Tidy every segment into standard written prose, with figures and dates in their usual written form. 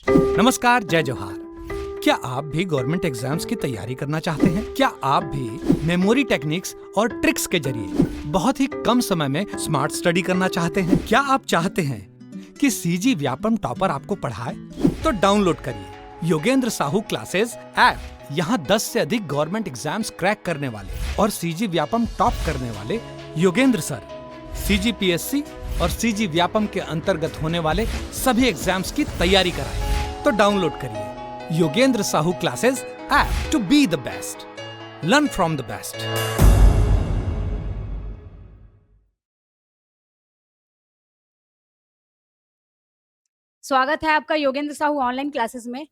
नमस्कार, जय जोहार। क्या आप भी गवर्नमेंट एग्जाम्स की तैयारी करना चाहते हैं? क्या आप भी मेमोरी टेक्निक्स और ट्रिक्स के जरिए बहुत ही कम समय में स्मार्ट स्टडी करना चाहते हैं? क्या आप चाहते हैं कि सीजी व्यापम टॉपर आपको पढ़ाए? तो डाउनलोड करिए योगेंद्र साहू क्लासेस ऐप। यहाँ 10 से अधिक गवर्नमेंट एग्जाम्स क्रैक करने वाले और सीजी व्यापम टॉप करने वाले योगेंद्र सर सीजीपीएससी और सीजी व्यापम के अंतर्गत होने वाले सभी एग्जाम्स की तैयारी कराएं। तो डाउनलोड करिए Yogendra Sahu classes app to be the best, learn from the best. स्वागत है आपका योगेंद्र साहू ऑनलाइन क्लासेस में।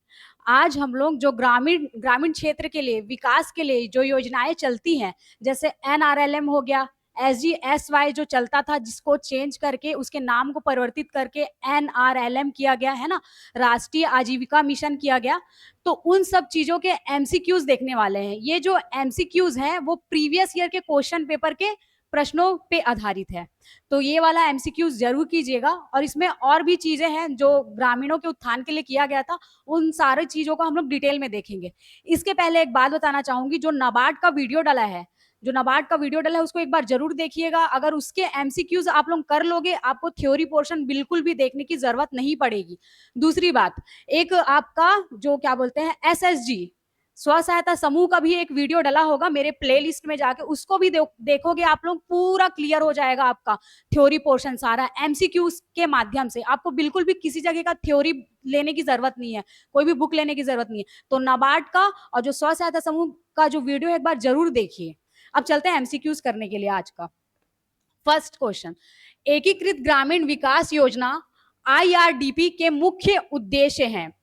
आज हम लोग जो ग्रामीण क्षेत्र के लिए विकास के लिए जो योजनाएं चलती हैं, जैसे NRLM हो गया, SGSY जो चलता था जिसको चेंज करके उसके नाम को परिवर्तित करके NRLM किया गया है ना, राष्ट्रीय आजीविका मिशन किया गया। तो उन सब चीजों के MCQs देखने वाले हैं। ये जो MCQs हैं वो प्रीवियस ईयर के क्वेश्चन पेपर के प्रश्नों पे आधारित है। तो ये वाला MCQ जरूर कीजिएगा। और इसमें और भी चीजें हैं जो ग्रामीणों के उत्थान के लिए किया गया था, उन सारी चीजों को हम लोग डिटेल में देखेंगे। इसके पहले एक बात बताना चाहूंगी, जो नाबार्ड का वीडियो डला है उसको एक बार जरूर देखिएगा। अगर उसके MCQs आप लोग कर लोगे, आपको थ्योरी पोर्शन बिल्कुल भी देखने की जरूरत नहीं पड़ेगी। दूसरी बात, एक आपका जो क्या बोलते हैं SSG स्व सहायता समूह का भी एक वीडियो डला होगा मेरे प्लेलिस्ट में, जाके उसको भी देखोगे आप लोग, पूरा क्लियर हो जाएगा आपका थ्योरी पोर्शन सारा MCQs के माध्यम से। आपको बिल्कुल भी किसी जगह का थ्योरी लेने की जरूरत नहीं है, कोई भी बुक लेने की जरूरत नहीं है। तो नाबार्ड का और जो स्व सहायता समूह का जो वीडियो है एक बार जरूर देखिए। अब चलते हैं MCQs करने के लिए आज का। फर्स्ट क्वेश्चन, एकीकृत ग्रामीण विकास योजना IRDP के मुख्य उद्देश्य हैं।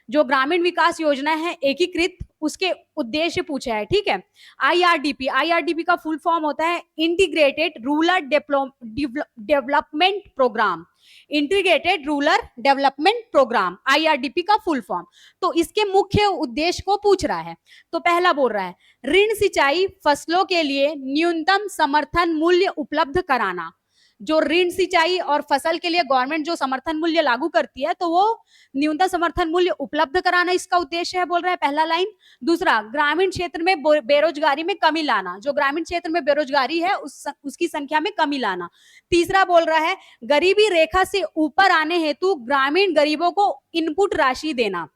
जो ग्रामीण विकास योजना है एकीकृत, उसके उद्देश्य पूछा है, ठीक है। IRDP का फुल फॉर्म होता है integrated rural development programme. Integrated rural development programme IRDP का फुल फॉर्म। तो इसके मुख्य उद्देश्य को पूछ रहा है। तो पहला बोल रहा है ऋण सिंचाई फसलों के लिए न्यूनतम समर्थन मूल्य उपलब्ध कराना। जो ऋण सिंचाई और फसल के लिए गवर्नमेंट जो समर्थन मूल्य लागू करती है, तो वो न्यूनतम समर्थन मूल्य उपलब्ध कराना इसका उद्देश्य है, बोल रहा है पहला लाइन। दूसरा, ग्रामीण क्षेत्र में बेरोजगारी में कमी लाना। जो ग्रामीण क्षेत्र में बेरोजगारी है उसकी संख्या में कमी लाना। तीसरा बोल रहा है गरीबी रेखा से ऊपर आने हेतु ग्रामीण गरीबों को इनपुट राशि देना।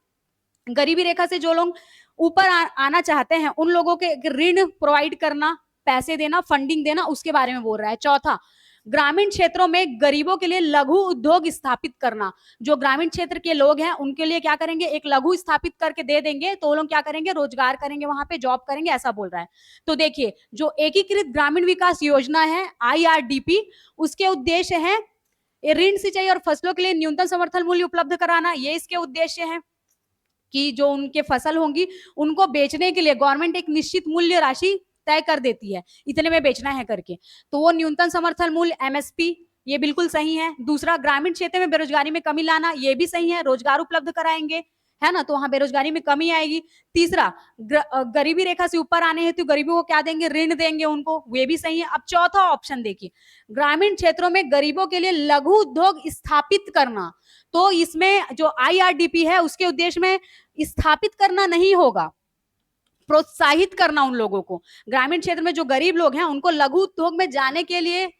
गरीबी रेखा से जो लोग ऊपर आना चाहते हैं उन लोगों के ऋण प्रोवाइड करना, पैसे देना, फंडिंग देना, उसके बारे में बोल रहा है। चौथा, ग्रामीण क्षेत्रों में गरीबों के लिए लघु उद्योग स्थापित करना। जो ग्रामीण क्षेत्र के लोग हैं उनके लिए क्या करेंगे, एक लघु स्थापित करके दे देंगे, तो वो लोग क्या करेंगे, रोजगार करेंगे, वहां पे जॉब करेंगे, ऐसा बोल रहा है। तो देखिए, जो एकीकृत ग्रामीण विकास योजना है IRDP, उसके उद्देश्य है ऋण सिंचाई और फसलों के लिए न्यूनतम समर्थन मूल्य उपलब्ध कराना। ये इसके उद्देश्य है कि जो उनके फसल होंगी उनको बेचने के लिए गवर्नमेंट एक निश्चित मूल्य राशि तय कर देती है, इतने में बेचना है करके, तो वो न्यूनतम समर्थन मूल्य MSP, ये बिल्कुल सही है। दूसरा, ग्रामीण क्षेत्र में बेरोजगारी में कमी लाना, ये भी सही है, रोजगार उपलब्ध कराएंगे, है ना, तो वहां बेरोजगारी में कमी आएगी। तीसरा, गरीबी रेखा से ऊपर आने हेतु गरीबों को क्या देंगे, ऋण देंगे उनको, ये भी सही है। अब चौथा ऑप्शन देखिए, ग्रामीण क्षेत्रों में गरीबों के लिए लघु उद्योग स्थापित करना। तो इसमें जो IRDP है उसके उद्देश्य में स्थापित करना नहीं होगा, प्रोत्साहित करना उन लोगों को। ग्रामीण क्षेत्र में जो गरीब लोग हैं उनको लघु उद्योग में जाने के लिए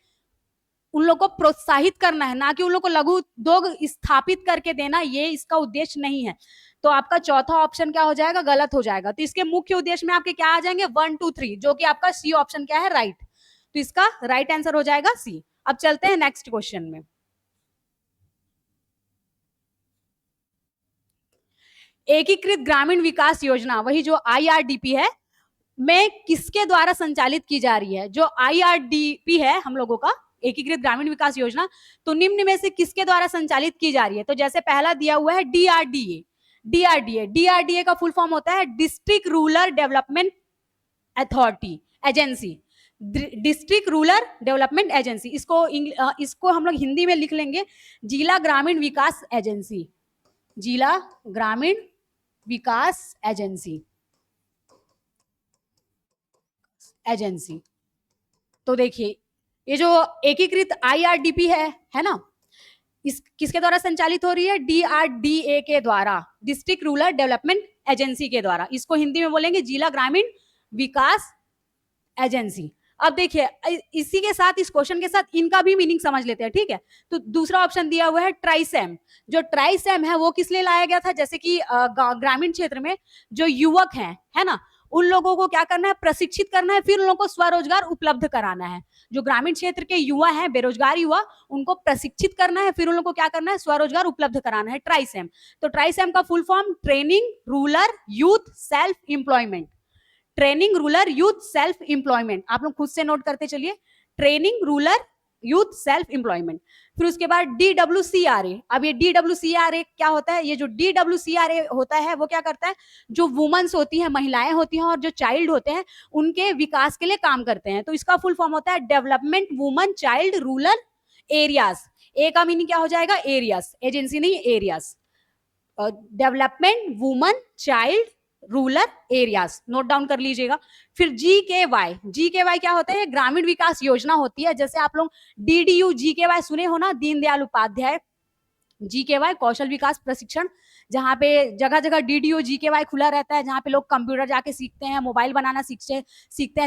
उन लोगों को प्रोत्साहित करना है, ना कि उन लोगों को लघु उद्योग स्थापित करके देना, ये इसका उद्देश्य नहीं है। तो आपका चौथा ऑप्शन क्या हो जाएगा, गलत हो जाएगा। तो इसके मुख्य उद्देश्य में आपके क्या आ जाएंगे, 1 2 3, जो कि आपका C ऑप्शन क्या है, राइट। तो इसका राइट आंसर हो जाएगा C। अब चलते हैं नेक्स्ट क्वेश्चन में। एकीकृत ग्रामीण विकास योजना, वही जो IRDP है, में किसके द्वारा संचालित की जा रही है। जो IRDP है हम लोगों का एकीकृत ग्रामीण विकास योजना, तो निम्न में से किसके द्वारा संचालित की जा रही है। तो जैसे पहला दिया हुआ है DRDA का फुल फॉर्म होता है district rural development authority agency. District rural development agency, इसको हम लोग हिंदी में लिख लेंगे जिला ग्रामीण विकास एजेंसी। जिला ग्रामीण विकास एजेंसी। तो देखिए, ये जो एकीकृत IRDP है ना, इस किसके द्वारा संचालित हो रही है? DRDA के द्वारा, डिस्ट्रिक्ट रूरल डेवलपमेंट एजेंसी के द्वारा। इसको हिंदी में बोलेंगे जिला ग्रामीण विकास एजेंसी। अब देखिए इसी के साथ, इस क्वेश्चन के साथ इनका भी मीनिंग समझ लेते हैं, ठीक है। तो दूसरा ऑप्शन दिया हुआ है ट्राइसेम। जो ट्राइसेम है वो किस लिए लाया गया था? जैसे कि ग्रामीण क्षेत्र में जो युवक हैं, है ना, उन लोगों को क्या करना है? प्रशिक्षित करना है, फिर उन लोगों को स्वरोजगार उपलब्ध कराना है। जो ग्रामीण क्षेत्र के युवा हैं, बेरोजगार युवा, उनको प्रशिक्षित करना है, फिर उन लोगों को क्या करना है? स्वरोजगार उपलब्ध कराना है, ट्राइसेम। तो ट्राइसेम का full form training rural youth self employment. Training rural youth self employment, आप लोग खुद से नोट करते चलिए, training rural youth self employment. फिर उसके बाद DWCRA। अब ये DWCRA क्या होता है? ये जो DWCRA होता है वो क्या करता है? जो वुमेन्स होती है, महिलाएं होती हैं और जो चाइल्ड होते हैं, उनके विकास के लिए काम करते हैं। तो इसका फुल फॉर्म होता है development women child rural areas. A का मीनिंग क्या हो जाएगा? एरियाज, एजेंसी नहीं, areas. Development women child rural areas, note down कर लीजिएगा। फिर GKY क्या होता है? ग्रामीण विकास योजना होती है। जैसे आप लोग DDU GKY सुने हो ना, दीनदयाल उपाध्याय GKY कौशल विकास प्रशिक्षण, जहाँ पे जगह जगह DDU GKY खुला रहता है, जहाँ पे लोग कंप्यूटर जाके सीखते हैं, मोबाइल बनाना सीखते हैं।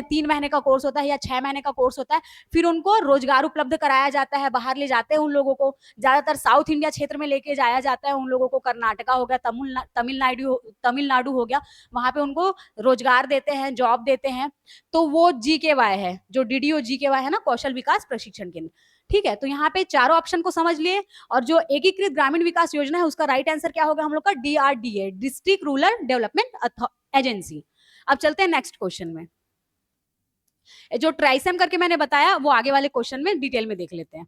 3 महीने का कोर्स होता है या 6 महीने का कोर्स होता है। फिर उनको रोजगार उपलब्ध कराया जाता है, बाहर ले जाते हैं उन लोगों को। ज्यादातर साउथ इंडिया क्षेत्र में लेके जाया जाता है उन लोगों को। कर्नाटका हो गया, तमिलनाडु हो गया, वहां पे उनको रोजगार देते हैं, जॉब देते हैं। तो वो GKY है, जो DDU GKY है ना, कौशल विकास प्रशिक्षण केंद्र, ठीक है। तो यहाँ पे चारों ऑप्शन को समझ लिए। और जो एकीकृत ग्रामीण विकास योजना है उसका राइट आंसर क्या होगा हम लोग का? DRDA, district rural development agency. अब चलते हैं नेक्स्ट क्वेश्चन में। जो ट्राइसेम करके मैंने बताया वो आगे वाले क्वेश्चन में डिटेल में देख लेते हैं।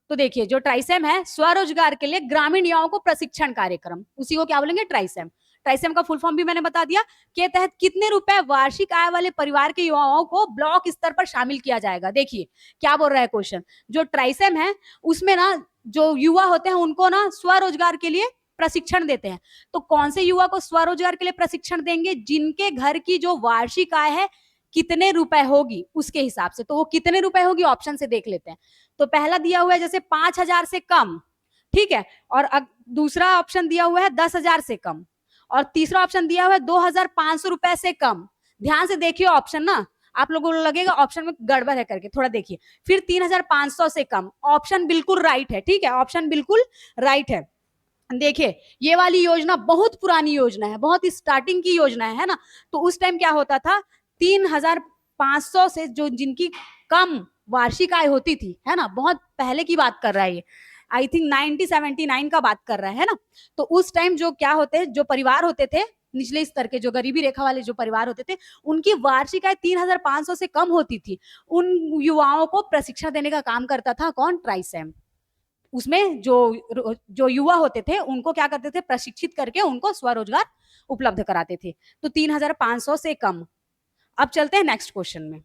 तो देखिए, जो ट्राइसेम है, स्वरोजगार के लिए ग्रामीण युवाओं को प्रशिक्षण कार्यक्रम, उसी को क्या बोलेंगे? ट्राइसेम। ट्राइसेम का फुल फॉर्म भी मैंने बता दिया। के तहत कितने रुपए वार्षिक आय वाले परिवार के युवाओं को ब्लॉक स्तर पर शामिल किया जाएगा? देखिए क्या बोल रहा है क्वेश्चन। जो ट्राइसेम है उसमें ना जो युवा होते हैं उनको ना स्वरोजगार के लिए प्रशिक्षण देते हैं। तो कौन से युवा को स्वरोजगार के लिए प्रशिक्षण देंगे? जिनके घर की जो वार्षिक आय है कितने रुपए होगी उसके हिसाब से। तो वो कितने रुपए होगी ऑप्शन से देख लेते हैं। तो पहला दिया हुआ है जैसे 5,000 से कम, ठीक है। और दूसरा ऑप्शन दिया हुआ है 10,000 से कम। और तीसरा ऑप्शन दिया हुआ है 2,500 रुपए से कम। ध्यान से देखिए ऑप्शन ना, आप लोगों को लगेगा ऑप्शन में गड़बड़ है करके, थोड़ा देखिए। फिर 3,500 से कम, ऑप्शन बिल्कुल राइट है, ठीक है, ऑप्शन बिल्कुल राइट है। देखिए ये वाली योजना बहुत पुरानी योजना है, बहुत स्टार्टिंग की योजना है ना। तो उस टाइम क्या होता था, 3,500 से जो जिनकी कम वार्षिक आय होती थी, है ना, बहुत पहले की बात कर रहा है ये, आई थिंक 1979 का बात कर रहा है ना। तो उस टाइम जो क्या होते, जो परिवार होते थे निचले स्तर के, जो गरीबी रेखा वाले जो परिवार होते थे, उनकी वार्षिक आय 3,500 से कम होती थी। उन युवाओं को प्रशिक्षण देने का काम करता था कौन? ट्राइसेम। उसमें जो युवा होते थे उनको क्या करते थे? प्रशिक्षित करके उनको स्वरोजगार उपलब्ध कराते थे। तो 3,500 से कम। अब चलते हैं नेक्स्ट क्वेश्चन में।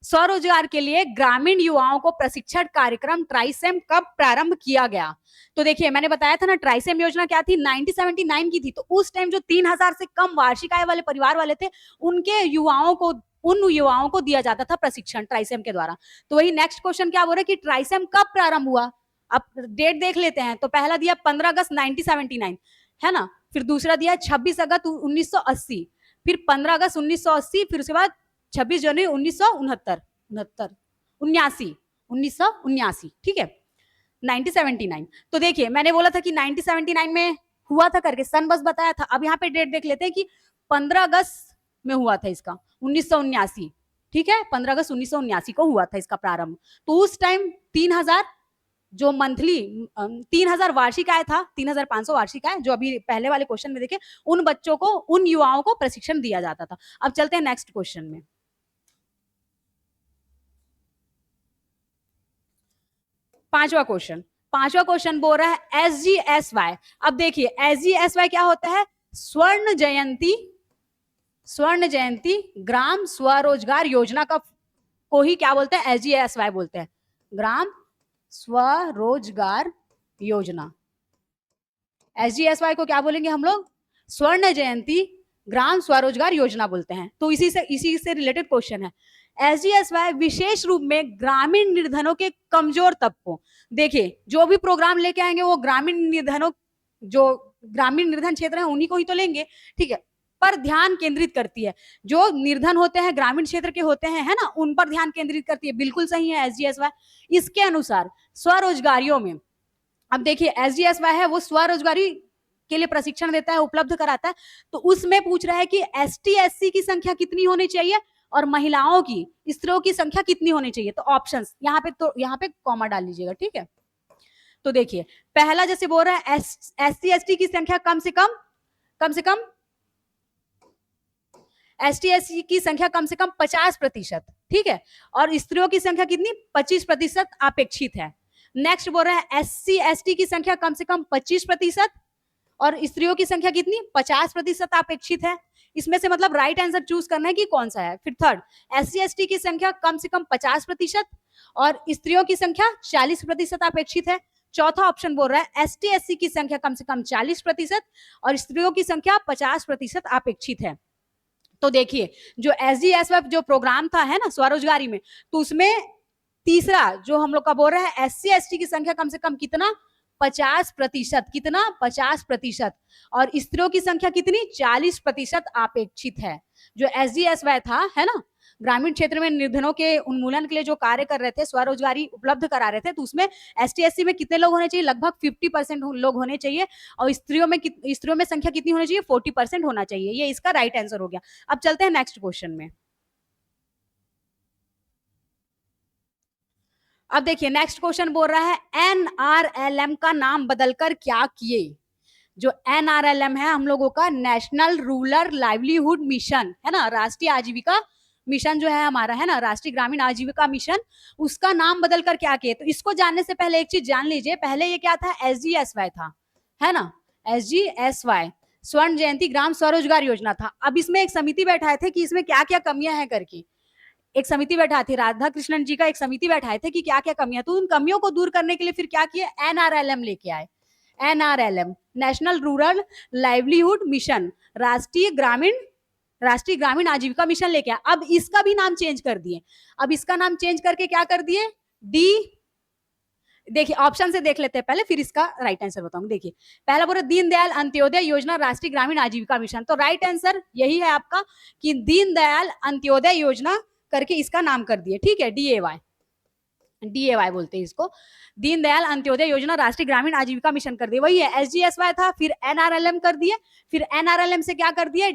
स्वरोजगार के लिए ग्रामीण युवाओं को प्रशिक्षण कार्यक्रम ट्राइसेम कब प्रारंभ किया गया? तो देखिए मैंने बताया था ना, ट्राइसेम योजना क्या थी? 1979 की थी। तो उस टाइम जो 3,000 से कम वार्षिक आय वाले परिवार वाले थे, उनके युवाओं को, उन युवाओं को दिया जाता था प्रशिक्षण ट्राइसेम के द्वारा। तो वही नेक्स्ट क्वेश्चन क्या बोल रहा है कि ट्राइसेम कब प्रारंभ हुआ? अब डेट देख लेते हैं। तो पहला दिया 15 अगस्त 1979, है ना। फिर दूसरा दिया 26 अगस्त 1980, फिर 15 अगस्त 1980, फिर उसके बाद 26 जनवरी 1979, ठीक है, 1979। तो देखिए मैंने बोला था कि 1979 में हुआ था करके, सन बस बताया था। अब यहाँ पे डेट देख लेते हैं कि 15 अगस्त में हुआ था इसका, 1979, ठीक है, 15 अगस्त 1979 को हुआ था इसका प्रारंभ। तो उस टाइम 3,000 जो मंथली 3,000 वार्षिक आय था, 3,500 वार्षिक आय, जो अभी पहले वाले क्वेश्चन में देखे, उन बच्चों को, उन युवाओं को प्रशिक्षण दिया जाता था। अब चलते हैं नेक्स्ट क्वेश्चन में। पांचवा क्वेश्चन बोल रहा है SGSY। अब देखिए SGSY क्या होता है? स्वर्ण जयंती ग्राम स्वरोजगार योजना का को ही क्या बोलते हैं? SGSY बोलते हैं, ग्राम स्वरोजगार योजना। SGSY को क्या बोलेंगे हम लोग? स्वर्ण जयंती ग्राम स्वरोजगार योजना बोलते हैं। तो इसी से रिलेटेड क्वेश्चन है। SGSY विशेष रूप में ग्रामीण निर्धनों के कमजोर तबकों, देखिए जो भी प्रोग्राम लेके आएंगे वो ग्रामीण निर्धनों, जो ग्रामीण निर्धन क्षेत्र है उन्हीं को ही तो लेंगे, ठीक है, पर ध्यान केंद्रित करती है। जो निर्धन होते हैं, ग्रामीण क्षेत्र के होते हैं, है ना, उन पर ध्यान केंद्रित करती है। बिल्कुल सही है SGSY। इसके अनुसार स्वरोजगारियों में, अब देखिए SGSY है वो स्वरोजगारी के लिए प्रशिक्षण देता है, उपलब्ध कराता है। तो उसमें पूछ रहा है कि ST SC की संख्या कितनी होनी चाहिए और महिलाओं की, स्त्रियों की संख्या कितनी होनी चाहिए। तो ऑप्शंस यहाँ पे कॉमा डाल लीजिएगा, ठीक है। तो देखिए पहला जैसे बोल रहा है SC ST की संख्या कम से कम ST SC की संख्या कम से कम 50%, ठीक है, और स्त्रियों की संख्या कितनी, 25% अपेक्षित है। नेक्स्ट बोल रहा है SC ST की संख्या कम से कम 25% और स्त्रियों की संख्या कितनी, 50% अपेक्षित है। इसमें से मतलब राइट आंसर चूज करना है कि कौन सा है। फिर थर्ड, SC ST की संख्या कम से कम 50% और स्त्रियों की संख्या 40% अपेक्षित है। चौथा ऑप्शन बोल रहा है ST SC की संख्या कम से कम 40% और स्त्रियों की संख्या 50% अपेक्षित है। तो देखिए जो SGSY जो प्रोग्राम था, है ना, स्वरोजगारी में, तो उसमें तीसरा जो हम लोग का बोल रहा है SC ST की संख्या कम से कम कितना, 50%, कितना, 50%, और स्त्रियों की संख्या कितनी, 40% अपेक्षित है। जो SGSY था, है ना, ग्रामीण क्षेत्र में निर्धनों के उन्मूलन के लिए जो कार्य कर रहे थे, स्वरोजगारी उपलब्ध करा रहे थे, तो उसमें ST SC में कितने लोग होने चाहिए, लगभग 50% लोग होने चाहिए, और स्त्रियों में संख्या कितनी होनी चाहिए, 40% होना चाहिए। ये इसका राइट आंसर हो गया। अब चलते हैं नेक्स्ट क्वेश्चन में। अब देखिए नेक्स्ट क्वेश्चन बोल रहा है NRLM का नाम बदलकर क्या किए। जो NRLM है हम लोगों का नेशनल रूरल लाइवलीहुड मिशन, है ना, राष्ट्रीय आजीविका मिशन जो है हमारा, है ना, राष्ट्रीय ग्रामीण आजीविका मिशन, उसका नाम बदलकर क्या किए। तो इसको जानने से पहले एक चीज जान लीजिए, पहले ये क्या था, SGSY था, है ना, SGSY स्वर्ण जयंती ग्राम स्वरोजगार योजना था। अब इसमें एक समिति बैठाए थे कि इसमें क्या क्या कमियां हैं करके, एक समिति बैठा थी, राधा कृष्णन जी का एक समिति बैठाए थे कि क्या क्या कमियां, तो उन कमियों को दूर करने के लिए फिर क्या किए, NRLM लेके आए। NRLM national rural livelihood mission, राष्ट्रीय ग्रामीण आजीविका मिशन लेके आए। अब इसका भी नाम चेंज कर दिए। अब इसका नाम चेंज करके क्या कर दिए, देखिए ऑप्शन से देख लेते हैं पहले, फिर इसका राइट आंसर बताऊंगा। देखिए पहला बोला दीनदयाल अंत्योदय योजना राष्ट्रीय ग्रामीण आजीविका मिशन, तो राइट आंसर यही है आपका कि दीनदयाल अंत्योदय योजना करके इसका नाम कर दिए, ठीक है, DAY बोलते हैं इसको, दीनदयाल अंत्योदय योजना राष्ट्रीय ग्रामीण आजीविका मिशन कर दिए। वही है, SGSY था, फिर NRLM कर दिए, फिर NRLM से क्या कर दिए,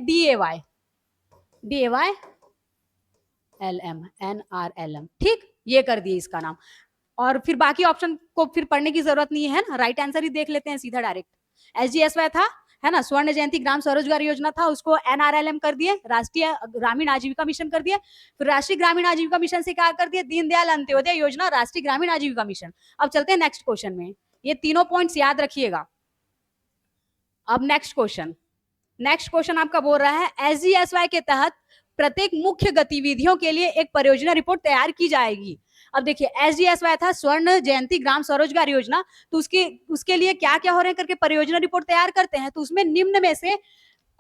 NRLM, ठीक, ये कर दिए इसका नाम। और फिर बाकी ऑप्शन को फिर पढ़ने की जरूरत नहीं है ना, राइट आंसर ही देख लेते हैं सीधा डायरेक्ट। SGSY था, है ना, स्वर्ण जयंती ग्राम स्वरोजगार योजना था, उसको NRLM कर दिए, राष्ट्रीय ग्रामीण आजीविका मिशन कर दिया। फिर राष्ट्रीय ग्रामीण आजीविका मिशन से क्या कर दिया, दीनदयाल अंत्योदय योजना राष्ट्रीय ग्रामीण आजीविका मिशन। अब चलते हैं नेक्स्ट क्वेश्चन में, ये तीनों पॉइंट्स याद रखिएगा। अब नेक्स्ट क्वेश्चन आपका बोल रहा है SGSY के तहत प्रत्येक मुख्य गतिविधियों के लिए एक परियोजना रिपोर्ट तैयार की जाएगी। अब देखिए SGSY था स्वर्ण जयंती ग्राम स्वरोजगार योजना, तो उसके लिए क्या क्या हो रहे हैं करके परियोजना रिपोर्ट तैयार करते हैं। तो उसमें निम्न में से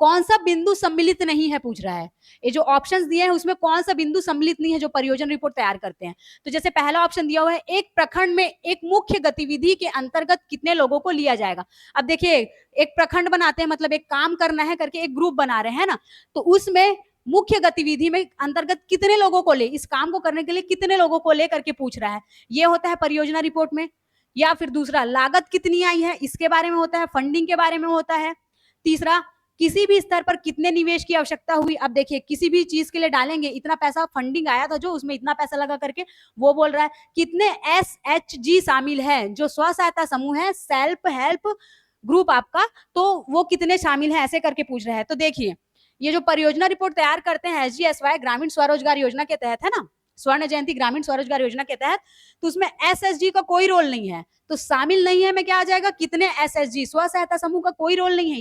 कौन सा बिंदु सम्मिलित नहीं है पूछ रहा है। ये जो ऑप्शंस दिए हैं उसमें कौन सा बिंदु सम्मिलित नहीं है जो परियोजना रिपोर्ट तैयार करते हैं। तो जैसे पहला ऑप्शन दिया हुआ है, एक प्रखंड में एक मुख्य गतिविधि के अंतर्गत कितने लोगों को लिया जाएगा। अब देखिए एक प्रखंड बनाते हैं, मतलब एक काम करना है करके एक ग्रुप बना रहे हैं ना, तो उसमें मुख्य गतिविधि में अंतर्गत कितने लोगों को ले, इस काम को करने के लिए कितने लोगों को ले करके पूछ रहा है, ये होता है परियोजना रिपोर्ट में। या फिर दूसरा, लागत कितनी आई है इसके बारे में होता है, फंडिंग के बारे में होता है। तीसरा, किसी भी स्तर पर कितने निवेश की आवश्यकता हुई। अब देखिए किसी भी चीज के लिए डालेंगे, इतना पैसा फंडिंग आया था जो, उसमें इतना पैसा लगा करके वो बोल रहा है। कितने SHG शामिल है, जो स्व सहायता समूह है, सेल्फ हेल्प ग्रुप आपका, तो वो कितने शामिल है, ऐसे करके पूछ रहा है। तो देखिए ये जो परियोजना रिपोर्ट तैयार करते हैं SGSY ग्रामीण स्वरोजगार योजना के तहत, है ना, स्वर्ण जयंती ग्रामीण स्वरोजगार योजना के तहत, तो उसमें SHG का कोई रोल नहीं है, तो शामिल नहीं है में क्या आ जाएगा, कितने SHG स्व सहायता समूह का कोई रोल नहीं है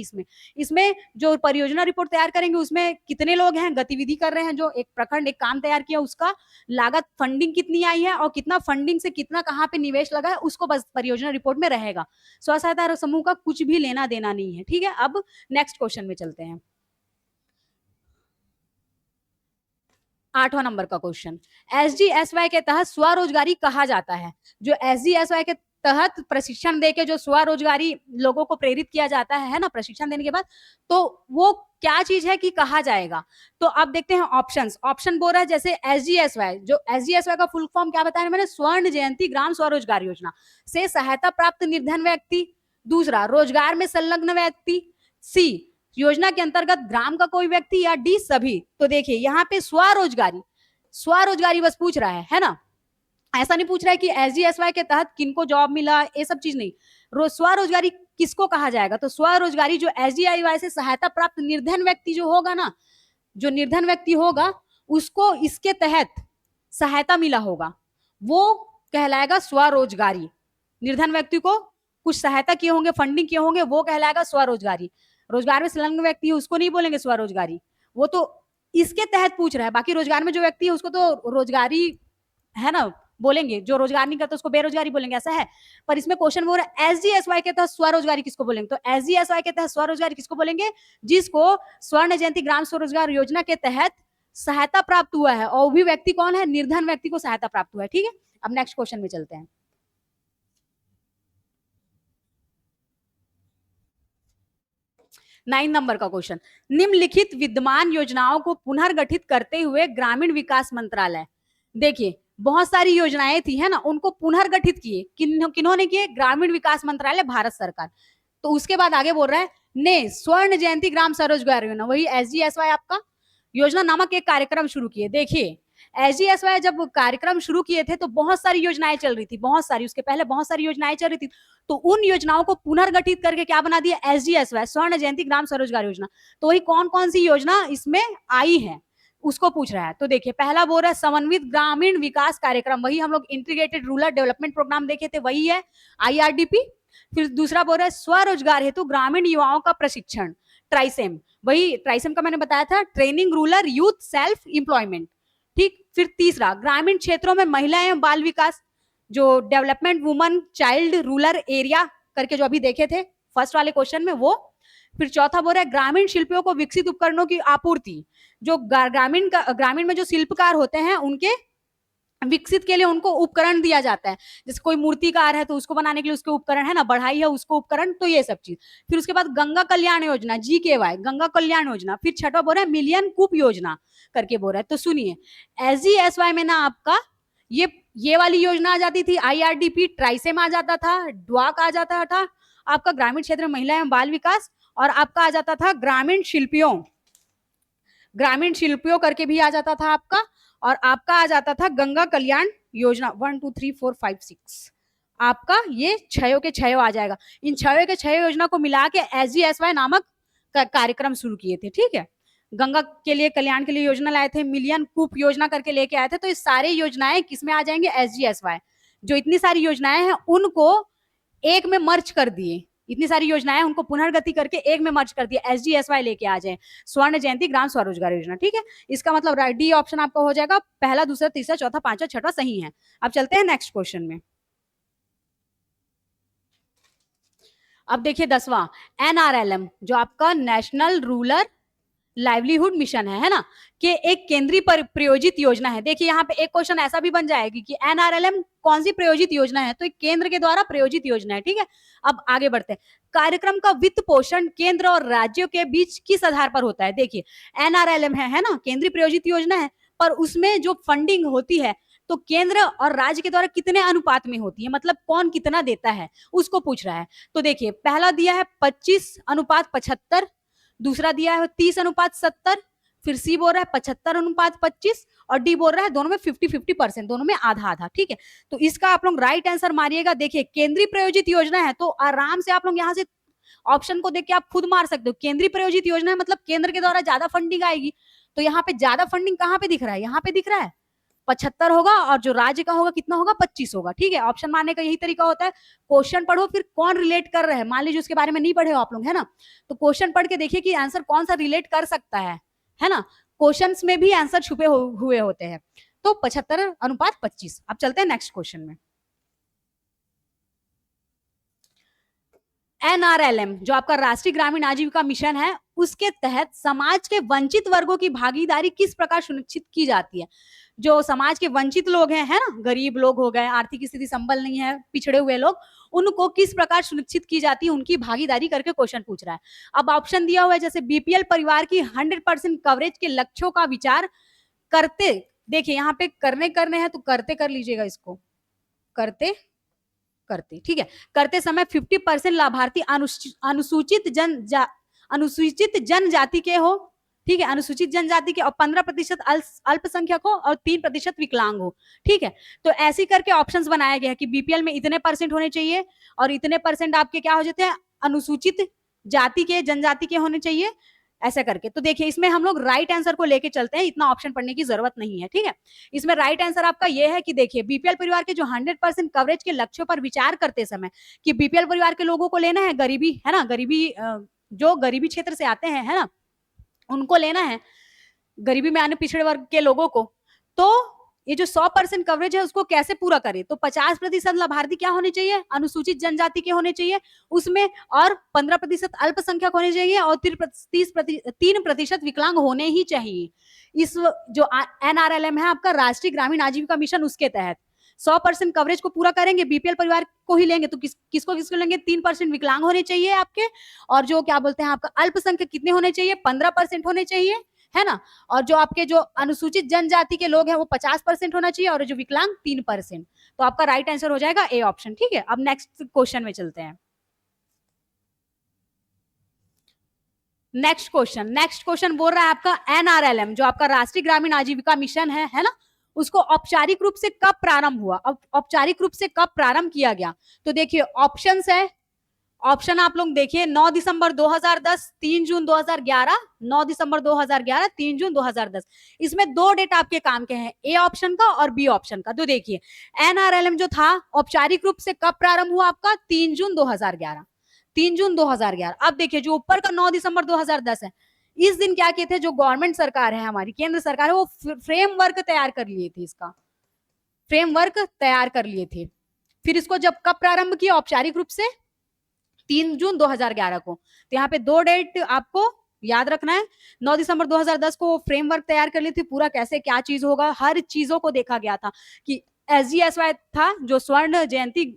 इसमें जो परियोजना रिपोर्ट तैयार करेंगे उसमें कितने लोग हैं, गतिविधि कर रहे हैं, जो एक प्रखंड एक काम तैयार किया उसका लागत फंडिंग कितनी आई है और कितना फंडिंग से कितना कहाँ पे निवेश लगा है, उसको बस परियोजना रिपोर्ट में रहेगा। स्व सहायता समूह का कुछ भी लेना देना नहीं है, ठीक है। अब नेक्स्ट क्वेश्चन में चलते हैं। 8वां नंबर का क्वेश्चन, SGSY के तहत स्वरोजगारी कहा जाता है। जो SGSY के तहत प्रशिक्षण देके जो स्वरोजगारी लोगों को प्रेरित किया जाता है ना, प्रशिक्षण देने के बाद, तो वो क्या चीज है कि कहा जाएगा। तो अब देखते हैं ऑप्शंस। ऑप्शन बोल रहा है जैसे SGSY, जो SGSY का फुल फॉर्म क्या बताया मैंने, स्वर्ण जयंती ग्राम स्वरोजगार योजना से सहायता प्राप्त निर्धन व्यक्ति। दूसरा, रोजगार में संलग्न व्यक्ति। सी, योजना के अंतर्गत ग्राम का कोई व्यक्ति, या डी, सभी। तो देखिए यहाँ पे स्वरोजगारी, स्वरोजगारी बस पूछ रहा है ना, ऐसा नहीं पूछ रहा है कि SGSY के तहत किनको जॉब मिला, ये सब चीज नहीं। स्वरोजगारी किसको कहा जाएगा, तो स्वरोजगारी जो SGSY से सहायता प्राप्त निर्धन व्यक्ति जो होगा ना, जो निर्धन व्यक्ति होगा उसको इसके तहत सहायता मिला होगा, वो कहलाएगा स्वरोजगारी। निर्धन व्यक्ति को कुछ सहायता किए होंगे, फंडिंग किए होंगे, वो कहलाएगा स्वरोजगारी। रोजगार में संलग्न व्यक्ति है उसको नहीं बोलेंगे स्वरोजगारी, वो तो इसके तहत पूछ रहा है। बाकी रोजगार में जो व्यक्ति है उसको तो रोजगारी है ना बोलेंगे, जो रोजगार नहीं करता उसको बेरोजगारी बोलेंगे, ऐसा है। पर इसमें क्वेश्चन बोल रहा है SGSY के तहत स्वरोजगारी किसको बोलेंगे, तो SGSY के तहत स्वरोजगारी किसको बोलेंगे, जिसको स्वर्ण जयंती ग्राम स्वरोजगार योजना के तहत सहायता प्राप्त हुआ है, और वो भी व्यक्ति कौन है, निर्धन व्यक्ति को सहायता प्राप्त हुआ है। ठीक है, अब नेक्स्ट क्वेश्चन में चलते हैं। 9 नंबर का क्वेश्चन, निम्नलिखित विद्यमान योजनाओं को पुनर्गठित करते हुए ग्रामीण विकास मंत्रालय। देखिए बहुत सारी योजनाएं थी है ना, उनको पुनर्गठित किए, किन्होंने किए, ग्रामीण विकास मंत्रालय, भारत सरकार। तो उसके बाद आगे बोल रहा है ने स्वर्ण जयंती ग्राम स्वरोजगार योजना, वही SGSY आपका योजना नामक एक कार्यक्रम शुरू किए। देखिए SGSY जब कार्यक्रम शुरू किए थे तो बहुत सारी योजनाएं चल रही थी, बहुत सारी, उसके पहले बहुत सारी योजनाएं चल रही थी, तो उन योजनाओं को पुनर्गठित करके क्या बना दिया, SGSY स्वर्ण जयंती ग्राम स्वरोजगार योजना। तो वही कौन कौन सी योजना इसमें आई है उसको पूछ रहा है। तो देखिए पहला बोल रहा है समन्वित ग्रामीण विकास कार्यक्रम, वही हम लोग इंटीग्रेटेड रूरल डेवलपमेंट प्रोग्राम देखे थे, वही है IRDP। फिर दूसरा बोल रहा है स्वरोजगार हेतु ग्रामीण युवाओं का प्रशिक्षण, ट्राइसेम, वही ट्राइसेम का मैंने बताया था, training rural youth self employment. ठीक, फिर तीसरा ग्रामीण क्षेत्रों में महिला एवं बाल विकास, जो development woman child rural area करके जो अभी देखे थे फर्स्ट वाले क्वेश्चन में वो। फिर चौथा बोल रहा है ग्रामीण शिल्पियों को विकसित उपकरणों की आपूर्ति, जो ग्रामीण में जो शिल्पकार होते हैं उनके विकसित के लिए उनको उपकरण दिया जाता है, जैसे कोई मूर्तिकार है तो उसको बनाने के लिए उसके उपकरण है ना, बढ़ाई है उसको उपकरण, तो ये सब चीज। फिर उसके बाद गंगा कल्याण योजना, GKY गंगा कल्याण योजना। फिर छठा बोल रहा है मिलियन कूप योजना करके बोल रहा है। तो सुनिए SGSY में ना आपका ये वाली योजना आ जाती थी, IRDP, ट्राइसेम आ जाता था, ड्वाक आ जाता था, आपका ग्रामीण क्षेत्र में महिला एवं बाल विकास, और आपका आ जाता था ग्रामीण शिल्पियों करके भी आ जाता था आपका, और आपका आ जाता था गंगा कल्याण योजना। 1 2 3 4 5 6 आपका ये छयों के छयों आ जाएगा। इन छयों के छयों योजना को मिला के SGSY नामक कार्यक्रम शुरू किए थे। ठीक है, गंगा के लिए कल्याण के लिए योजना लाए थे, मिलियन कूप योजना करके लेके आए थे। तो ये सारी योजनाएं किसमें आ जाएंगे, SGSY। जो इतनी सारी योजनाएं हैं उनको एक में मर्ज कर दिए, इतनी सारी योजनाएं उनको पुनर्गति करके एक में मर्ज कर दिया, SGSY लेके आ जाए, स्वर्ण जयंती ग्राम स्वरोजगार योजना। ठीक है, इसका मतलब डी ऑप्शन आपका हो जाएगा, पहला दूसरा तीसरा चौथा पांचवा छठा सही है। अब चलते हैं नेक्स्ट क्वेश्चन में। अब देखिए 10वां NRLM, जो आपका नेशनल रूरल लाइवलीहुड मिशन है ना, कि एक केंद्रीय प्रयोजित योजना है। देखिए यहाँ पे एक क्वेश्चन ऐसा भी बन जाएगी कि NRLM कौन सी प्रयोजित योजना है, तो एक केंद्र के द्वारा प्रयोजित योजना है। ठीक है, अब आगे बढ़ते हैं। कार्यक्रम का वित्त पोषण केंद्र और राज्यों के बीच किस आधार पर होता है। देखिए NRLM है ना, केंद्रीय प्रयोजित योजना है, पर उसमें जो फंडिंग होती है तो केंद्र और राज्य के द्वारा कितने अनुपात में होती है, मतलब कौन कितना देता है उसको पूछ रहा है। तो देखिए पहला दिया है 25:75, दूसरा दिया है 30:70, फिर सी बोल रहा है 75:25, और डी बोल रहा है दोनों में 50-50%, दोनों में आधा आधा। ठीक है, तो इसका आप लोग राइट आंसर मारिएगा। देखिए केंद्रीय प्रायोजित योजना है तो आराम से आप लोग यहाँ से ऑप्शन को देख के आप खुद मार सकते हो। केंद्रीय प्रायोजित योजना है मतलब केंद्र के द्वारा ज्यादा फंडिंग आएगी, तो यहाँ पे ज्यादा फंडिंग कहाँ पे दिख रहा है, यहाँ पे दिख रहा है 75 होगा, और जो राज्य का होगा कितना होगा 25 होगा। ठीक है, ऑप्शन मारने का यही तरीका होता है। क्वेश्चन पढ़ो फिर कौन रिलेट कर रहे हैं, मान लीजिए उसके बारे में नहीं पढ़े हो आप लोग है ना, तो क्वेश्चन पढ़ के देखिए कि आंसर कौन सा रिलेट कर सकता है ना। क्वेश्चंस में भी आंसर छुपे हुए होते हैं। तो 75:25। अब चलते हैं नेक्स्ट क्वेश्चन में। NRLM जो आपका राष्ट्रीय ग्रामीण आजीविका मिशन है, उसके तहत समाज के वंचित वर्गों की भागीदारी किस प्रकार सुनिश्चित की जाती है। जो समाज के वंचित लोग हैं, है ना, गरीब लोग हो गए, आर्थिक स्थिति संबल नहीं है, पिछड़े हुए लोग, उनको किस प्रकार सुनिश्चित की जाती है उनकी भागीदारी करके क्वेश्चन पूछ रहा है। अब ऑप्शन दिया हुआ है जैसे बीपीएल परिवार की 100% कवरेज के लक्ष्यों का विचार करते, देखिए यहाँ पे करने हैं तो करते कर लीजिएगा, इसको करते, ठीक है, करते समय 50% लाभार्थी अनुसूचित जनजाति के हो, ठीक है, अनुसूचित जनजाति के, और 15% अल्पसंख्यक हो, और 3% विकलांग हो, ठीक है। तो ऐसे करके ऑप्शंस बनाया गया है कि बीपीएल में इतने % होने चाहिए और इतने % आपके क्या हो जाते हैं, अनुसूचित जाति के, जनजाति के होने चाहिए, ऐसा करके। तो देखिए इसमें हम लोग राइट आंसर को लेके चलते हैं, इतना ऑप्शन पढ़ने की जरूरत नहीं है, ठीक है। इसमें राइट आंसर आपका ये है कि देखिए बीपीएल परिवार के जो 100% कवरेज के लक्ष्यों पर विचार करते समय, कि बीपीएल परिवार के लोगों को लेना है, गरीबी है ना, गरीबी जो गरीबी क्षेत्र से आते हैं, है ना, उनको लेना है, गरीबी में आने पिछड़े वर्ग के लोगों को। तो ये जो 100% कवरेज है उसको कैसे पूरा करें, तो 50% लाभार्थी क्या होने चाहिए, अनुसूचित जनजाति के होने चाहिए उसमें, और 15% अल्पसंख्यक होने चाहिए, और 3% विकलांग होने ही चाहिए। इस जो NRLM है आपका राष्ट्रीय ग्रामीण आजीविका मिशन, उसके तहत 100% कवरेज को पूरा करेंगे, बीपीएल परिवार को ही लेंगे, तो किसको लेंगे, 3% विकलांग होने चाहिए आपके, और जो क्या बोलते हैं आपका अल्पसंख्यक कितने होने चाहिए, 15% होने चाहिए, है ना, और जो आपके जो अनुसूचित जनजाति के लोग हैं वो 50% होना चाहिए, और जो विकलांग 3%। तो आपका राइट आंसर हो जाएगा ए ऑप्शन, ठीक है। अब नेक्स्ट क्वेश्चन में चलते हैं। नेक्स्ट क्वेश्चन बोल रहा है आपका NRLM जो आपका राष्ट्रीय ग्रामीण आजीविका मिशन है ना, उसको औपचारिक रूप से कब प्रारंभ हुआ, औपचारिक रूप से कब प्रारंभ किया गया। तो देखिए ऑप्शंस है, ऑप्शन आप लोग देखिए 9 दिसंबर 2010, 3 जून 2011, 9 दिसंबर 2011, 3 जून 2010। इसमें 2 डेट आपके काम के हैं, ए ऑप्शन का और बी ऑप्शन का। तो देखिए NRLM जो था औपचारिक रूप से कब प्रारंभ हुआ आपका, 3 जून 2011, 3 जून 2011। अब देखिए जो ऊपर का 9 दिसंबर 2010 है, इस दिन क्या किए थे, जो गवर्नमेंट सरकार है हमारी, केंद्र सरकार है, वो फ्रेमवर्क तैयार कर लिए थे, इसका फ्रेमवर्क तैयार कर लिए थे। फिर इसको जब कब प्रारंभ किया औपचारिक रूप से, 3 जून 2011 को। तो यहाँ पे 2 डेट आपको याद रखना है। 9 दिसंबर 2010 को फ्रेमवर्क तैयार कर ली थी, पूरा कैसे क्या चीज होगा, हर चीजों को देखा गया था कि SGSY था जो स्वर्ण जयंती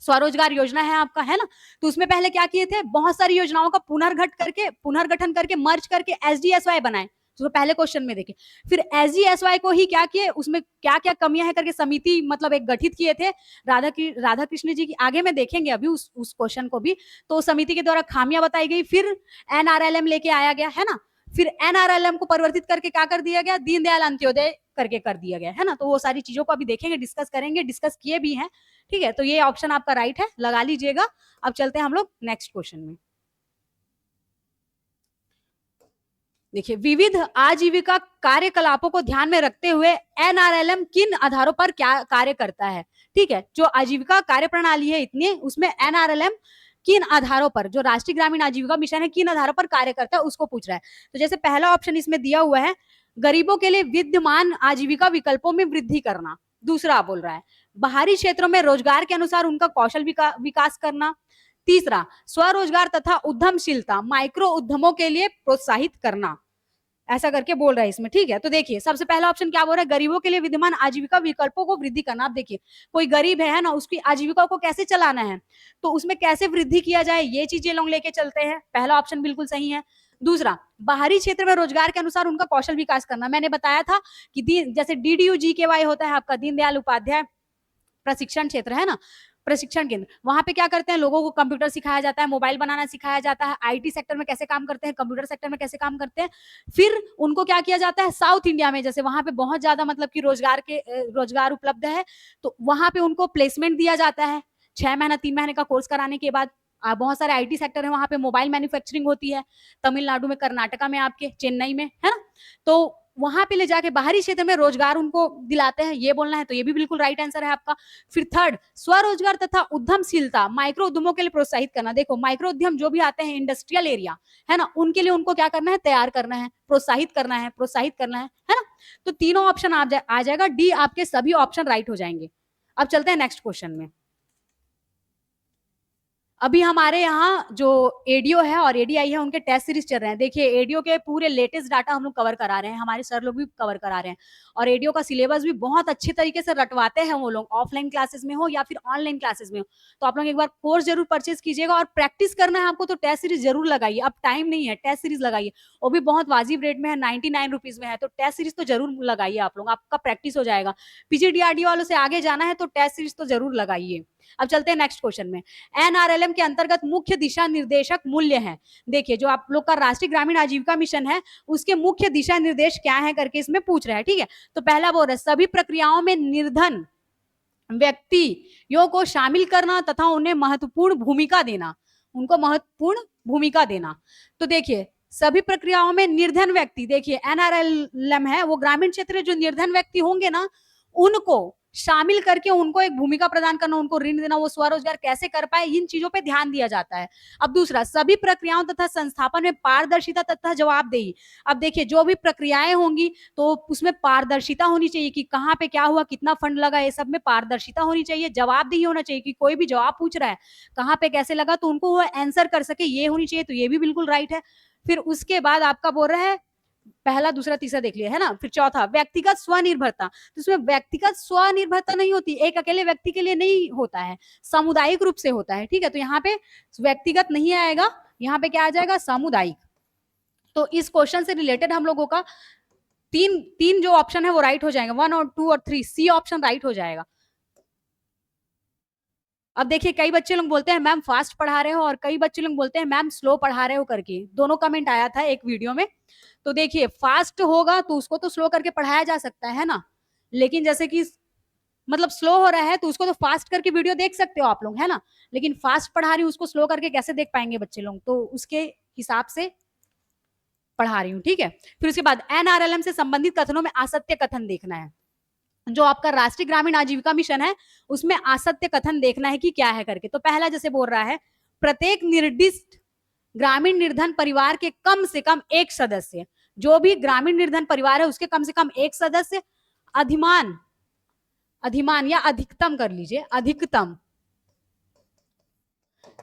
स्वरोजगार योजना है आपका, है ना, तो उसमें पहले क्या किए थे, बहुत सारी योजनाओं का पुनर्गठन करके मर्ज करके SGSY बनाए। तो पहले क्वेश्चन में देखे, फिर SGSY को ही क्या किए, उसमें क्या क्या कमियां हैं करके समिति मतलब एक गठित किए थे राधा कृष्ण जी की, आगे में देखेंगे अभी उस क्वेश्चन को भी। तो समिति के द्वारा खामियां बताई गई, फिर NRLM लेके आया गया, है ना, फिर NRLM को परिवर्तित करके क्या कर दिया गया, दीनदयाल अंत्योदय करके कर दिया गया, है ना। तो वो सारी चीजों को अभी देखेंगे, डिस्कस करेंगे, डिस्कस किए भी हैं, ठीक है। तो ये ऑप्शन आपका राइट है, लगा लीजिएगा। अब चलते हैं हम लोग नेक्स्ट क्वेश्चन में। देखिए विविध आजीविका कार्यकलापों को ध्यान में रखते हुए NRLM किन आधारों पर क्या कार्य करता है, ठीक है। जो आजीविका कार्य प्रणाली है इतनी, उसमें NRLM किन आधारों पर, जो राष्ट्रीय ग्रामीण आजीविका मिशन है, किन आधारों पर कार्य करता है उसको पूछ रहा है। तो जैसे पहला ऑप्शन इसमें दिया हुआ है, गरीबों के लिए विद्यमान आजीविका विकल्पों में वृद्धि करना। दूसरा बोल रहा है बाहरी क्षेत्रों में रोजगार के अनुसार उनका कौशल विकास करना। तीसरा स्वरोजगार तथा उद्यमशीलता, माइक्रो उद्यमों के लिए प्रोत्साहित करना, ऐसा करके बोल रहा है इसमें, ठीक है। तो देखिए सबसे पहला ऑप्शन क्या बोल रहा है, गरीबों के लिए विद्यमान आजीविका विकल्पों को वृद्धि करना। आप देखिए कोई गरीब है ना, उसकी आजीविका को कैसे चलाना है, तो उसमें कैसे वृद्धि किया जाए, ये चीजें लोग लेके चलते हैं। पहला ऑप्शन बिल्कुल सही है। दूसरा बाहरी क्षेत्र में रोजगार के अनुसार उनका कौशल विकास करना। मैंने बताया था कि जैसे DDU-GKY होता है आपका, दीनदयाल उपाध्याय प्रशिक्षण क्षेत्र, है ना, प्रशिक्षण केंद्र, वहां पे क्या करते हैं, लोगों को कंप्यूटर सिखाया जाता है, मोबाइल बनाना सिखाया जाता है, IT सेक्टर में कैसे काम करते हैं, कंप्यूटर सेक्टर में कैसे काम करते हैं। फिर उनको क्या किया जाता है, साउथ इंडिया में जैसे वहां पे बहुत ज्यादा मतलब कि रोजगार उपलब्ध है, तो वहां पे उनको प्लेसमेंट दिया जाता है 6 महीना 3 महीने का कोर्स कराने के बाद। बहुत सारे IT सेक्टर है वहां पे, मोबाइल मैन्युफैक्चरिंग होती है तमिलनाडु में, कर्नाटका में, आपके चेन्नई में, है ना, तो वहां पे ले जाके बाहरी क्षेत्र में रोजगार उनको दिलाते हैं, ये बोलना है। तो ये भी बिल्कुल राइट आंसर है आपका। फिर थर्ड स्वरोजगार तथा उद्यमशीलता, माइक्रो उद्यमों के लिए प्रोत्साहित करना। देखो माइक्रो उद्यम जो भी आते हैं इंडस्ट्रियल एरिया, है ना, उनके लिए उनको क्या करना है, तैयार करना है, प्रोत्साहित करना है ना। तो तीनों ऑप्शन आ जाएगा, डी आपके सभी ऑप्शन राइट हो जाएंगे। अब चलते हैं नेक्स्ट क्वेश्चन में। अभी हमारे यहाँ जो एडीओ है और एडीआई है उनके टेस्ट सीरीज चल रहे हैं। देखिए एडीओ के पूरे लेटेस्ट डाटा हम लोग कवर करा रहे हैं, हमारे सर लोग भी कवर करा रहे हैं, और एडीओ का सिलेबस भी बहुत अच्छे तरीके से रटवाते हैं वो लोग, ऑफलाइन क्लासेस में हो या फिर ऑनलाइन क्लासेस में हो। तो आप लोग एक बार कोर्स जरूर परचेज कीजिएगा, और प्रैक्टिस करना है आपको तो टेस्ट सीरीज जरूर लगाइए। अब टाइम नहीं है, टेस्ट सीरीज लगाइए, वो भी बहुत वाजिब रेट में है, 99 रुपीज में है। तो टेस्ट सीरीज तो जरूर लगाइए आप लोग, आपका प्रैक्टिस हो जाएगा। पीजीडीआरडी वालों से आगे जाना है तो टेस्ट सीरीज तो जरूर लगाइए। अब चलते हैं नेक्स्ट क्वेश्चन में। एनआरएलएम के अंतर्गत मुख्य दिशा निर्देशक मूल्य हैं। देखिए जो आप लोग का राष्ट्रीय ग्रामीण आजीविका मिशन है उसके मुख्य दिशा निर्देश क्या है करके इसमें पूछ रहा है, ठीक है। तो पहला बोल रहा है सभी प्रक्रियाओं में निर्धन व्यक्तियों को शामिल करना तथा उन्हें महत्वपूर्ण भूमिका देना, उनको महत्वपूर्ण भूमिका देना। तो देखिए सभी प्रक्रियाओं में निर्धन व्यक्ति, देखिए एनआरएलएम है वो ग्रामीण क्षेत्र जो निर्धन व्यक्ति होंगे ना उनको शामिल करके उनको एक भूमिका प्रदान करना, उनको ऋण देना, वो स्वरोजगार कैसे कर पाए, इन चीजों पे ध्यान दिया जाता है। अब दूसरा सभी प्रक्रियाओं तथा संस्थापन में पारदर्शिता तथा जवाबदेही। अब देखिए जो भी प्रक्रियाएं होंगी तो उसमें पारदर्शिता होनी चाहिए कि कहाँ पे क्या हुआ, कितना फंड लगा, ये सब में पारदर्शिता होनी चाहिए। जवाबदेही होना चाहिए कि कोई भी जवाब पूछ रहा है कहाँ पे कैसे लगा तो उनको वो आंसर कर सके, ये होनी चाहिए। तो ये भी बिल्कुल राइट है। फिर उसके बाद आपका बोल रहा है पहला दूसरा तीसरा देख लिया है ना। फिर चौथा व्यक्तिगत स्वनिर्भरता, तो इसमें व्यक्तिगत स्वनिर्भरता नहीं होती, एक अकेले व्यक्ति के लिए नहीं होता है, सामुदायिक रूप से होता है, ठीक है। तो यहाँ पे व्यक्तिगत नहीं आएगा, यहाँ पे क्या आ जाएगा सामुदायिक। तो इस क्वेश्चन से रिलेटेड हम लोगों का तीन जो ऑप्शन है वो राइट हो जाएगा, 1 और 2 और 3, सी ऑप्शन राइट हो जाएगा। अब देखिए कई बच्चे लोग बोलते हैं मैम फास्ट पढ़ा रहे हो, और कई बच्चे लोग बोलते हैं मैम स्लो पढ़ा रहे हो करके, दोनों कमेंट आया था एक वीडियो में। तो देखिए फास्ट होगा तो उसको तो स्लो करके पढ़ाया जा सकता है ना, लेकिन जैसे कि मतलब स्लो हो रहा है तो उसको तो फास्ट करके वीडियो देख सकते हो आप लोग, है ना। लेकिन फास्ट पढ़ा रही हूँ उसको स्लो करके कैसे देख पाएंगे बच्चे लोग, तो उसके हिसाब से पढ़ा रही हूँ, ठीक है। फिर उसके बाद एनआरएलएम से संबंधित कथनों में असत्य कथन देखना है। जो आपका राष्ट्रीय ग्रामीण आजीविका मिशन है उसमें असत्य कथन देखना है कि क्या है करके। तो पहला जैसे बोल रहा है प्रत्येक निर्दिष्ट ग्रामीण निर्धन परिवार के कम से कम एक सदस्य, जो भी ग्रामीण निर्धन परिवार है उसके कम से कम एक सदस्य अधिमान या अधिकतम कर लीजिए, अधिकतम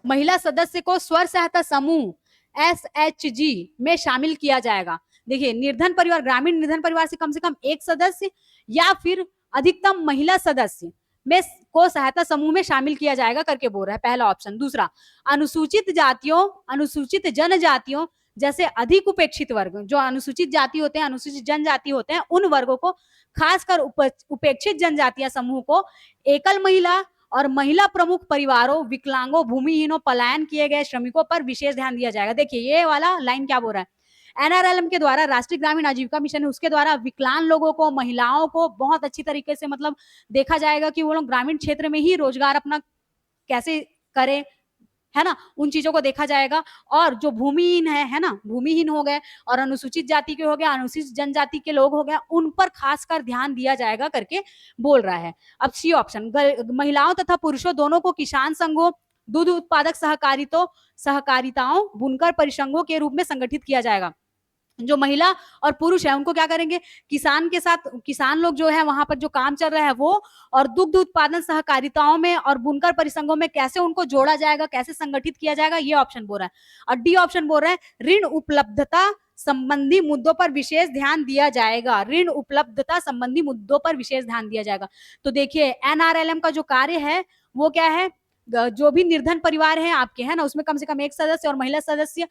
महिला सदस्य को स्वर सहायता समूह SHG में शामिल किया जाएगा। देखिए निर्धन परिवार, ग्रामीण निर्धन परिवार से कम एक सदस्य या फिर अधिकतम महिला सदस्य में को सहायता समूह में शामिल किया जाएगा करके बोल रहा है, पहला ऑप्शन। दूसरा अनुसूचित जातियों, अनुसूचित जनजातियों जैसे अधिक उपेक्षित वर्ग, जो अनुसूचित जाति होते हैं, अनुसूचित जनजाति होते हैं, उन वर्गों को खासकर उपेक्षित जनजातीय समूह को एकल महिला और महिला प्रमुख परिवारों, विकलांगों, भूमिहीनों, पलायन किए गए श्रमिकों पर विशेष ध्यान दिया जाएगा। देखिए ये वाला लाइन क्या बोल रहा है, एनआरएलएम के द्वारा राष्ट्रीय ग्रामीण आजीविका मिशन है उसके द्वारा विकलांग लोगों को, महिलाओं को बहुत अच्छी तरीके से मतलब देखा जाएगा कि वो लोग ग्रामीण क्षेत्र में ही रोजगार अपना कैसे करें, है ना, उन चीजों को देखा जाएगा। और जो भूमिहीन है ना, भूमिहीन हो गए और अनुसूचित जाति के हो गए, अनुसूचित जनजाति के लोग हो गए, उन पर खासकर ध्यान दिया जाएगा करके बोल रहा है। अब सी ऑप्शन महिलाओं तथा पुरुषों दोनों को किसान संघों, दूध उत्पादक सहकारिताओं, बुनकर परिसंघों के रूप में संगठित किया जाएगा। जो महिला और पुरुष है उनको क्या करेंगे, किसान के साथ, किसान लोग जो है वहां पर जो काम चल रहा है वो, और दुग्ध उत्पादन सहकारिताओं में और बुनकर परिसंघों में कैसे उनको जोड़ा जाएगा, कैसे संगठित किया जाएगा, ये ऑप्शन बोल रहा है। और डी ऑप्शन बोल रहा है ऋण उपलब्धता संबंधी मुद्दों पर विशेष ध्यान दिया जाएगा, ऋण उपलब्धता संबंधी मुद्दों पर विशेष ध्यान दिया जाएगा। तो देखिए एनआरएलएम का जो कार्य है वो क्या है, जो भी निर्धन परिवार है आपके, है ना, उसमें कम से कम एक सदस्य और महिला सदस्य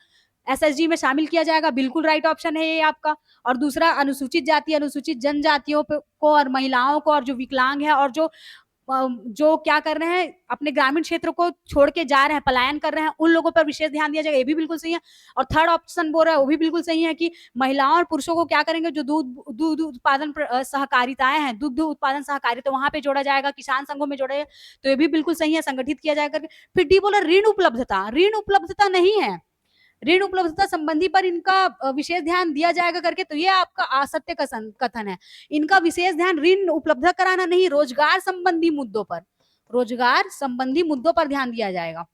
SHG में शामिल किया जाएगा, बिल्कुल राइट ऑप्शन है ये आपका। और दूसरा अनुसूचित जाति, अनुसूचित जनजातियों को और महिलाओं को और जो विकलांग है और जो क्या कर रहे हैं, अपने ग्रामीण क्षेत्र को छोड़ के जा रहे हैं, पलायन कर रहे हैं, उन लोगों पर विशेष ध्यान दिया जाएगा, ये भी बिल्कुल सही है। और थर्ड ऑप्शन बोल रहा है वो भी बिल्कुल सही है कि महिलाओं और पुरुषों को क्या करेंगे, जो दूध उत्पादन सहकारिताएं हैं, दुग्ध उत्पादन सहकारी, तो वहां पे जोड़ा जाएगा, किसान संघों में जोड़ा जाएगा, तो ये भी बिल्कुल सही है, संगठित किया जाएगा। फिर डी बोला ऋण उपलब्धता, ऋण उपलब्धता नहीं है, ऋण उपलब्धता संबंधी पर इनका विशेष ध्यान दिया जाएगा करके, तो ये आपका असत्य कथन है। इनका विशेष ध्यान ऋण उपलब्ध कराना नहीं, रोजगार संबंधी मुद्दों पर, रोजगार संबंधी मुद्दों पर ध्यान दिया जाएगा।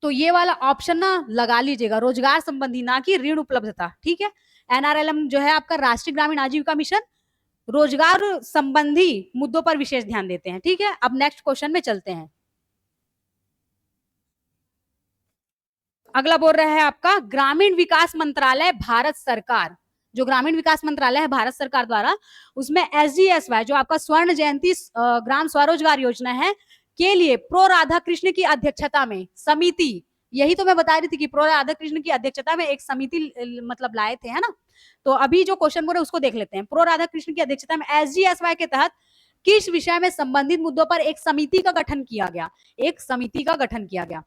तो ये वाला ऑप्शन ना लगा लीजिएगा, रोजगार संबंधी, ना कि ऋण उपलब्धता, ठीक है। एनआरएलएम जो है आपका राष्ट्रीय ग्रामीण आजीविका मिशन रोजगार संबंधी मुद्दों पर विशेष ध्यान देते हैं, ठीक है। अब नेक्स्ट क्वेश्चन में चलते हैं। अगला बोल रहा है आपका ग्रामीण विकास मंत्रालय भारत सरकार, जो ग्रामीण विकास मंत्रालय है भारत सरकार द्वारा, उसमें SGSY जो आपका स्वर्ण जयंती ग्राम स्वरोजगार योजना है के लिए प्रो राधा कृष्ण की अध्यक्षता में समिति, यही तो मैं बता रही थी कि प्रो राधा कृष्ण की अध्यक्षता में एक समिति मतलब लाए थे, है ना। तो अभी जो क्वेश्चन बोल रहे उसको देख लेते हैं। प्रो राधा कृष्ण की अध्यक्षता में SGSY के तहत किस विषय में संबंधित मुद्दों पर एक समिति का गठन किया गया, एक समिति का गठन किया गया।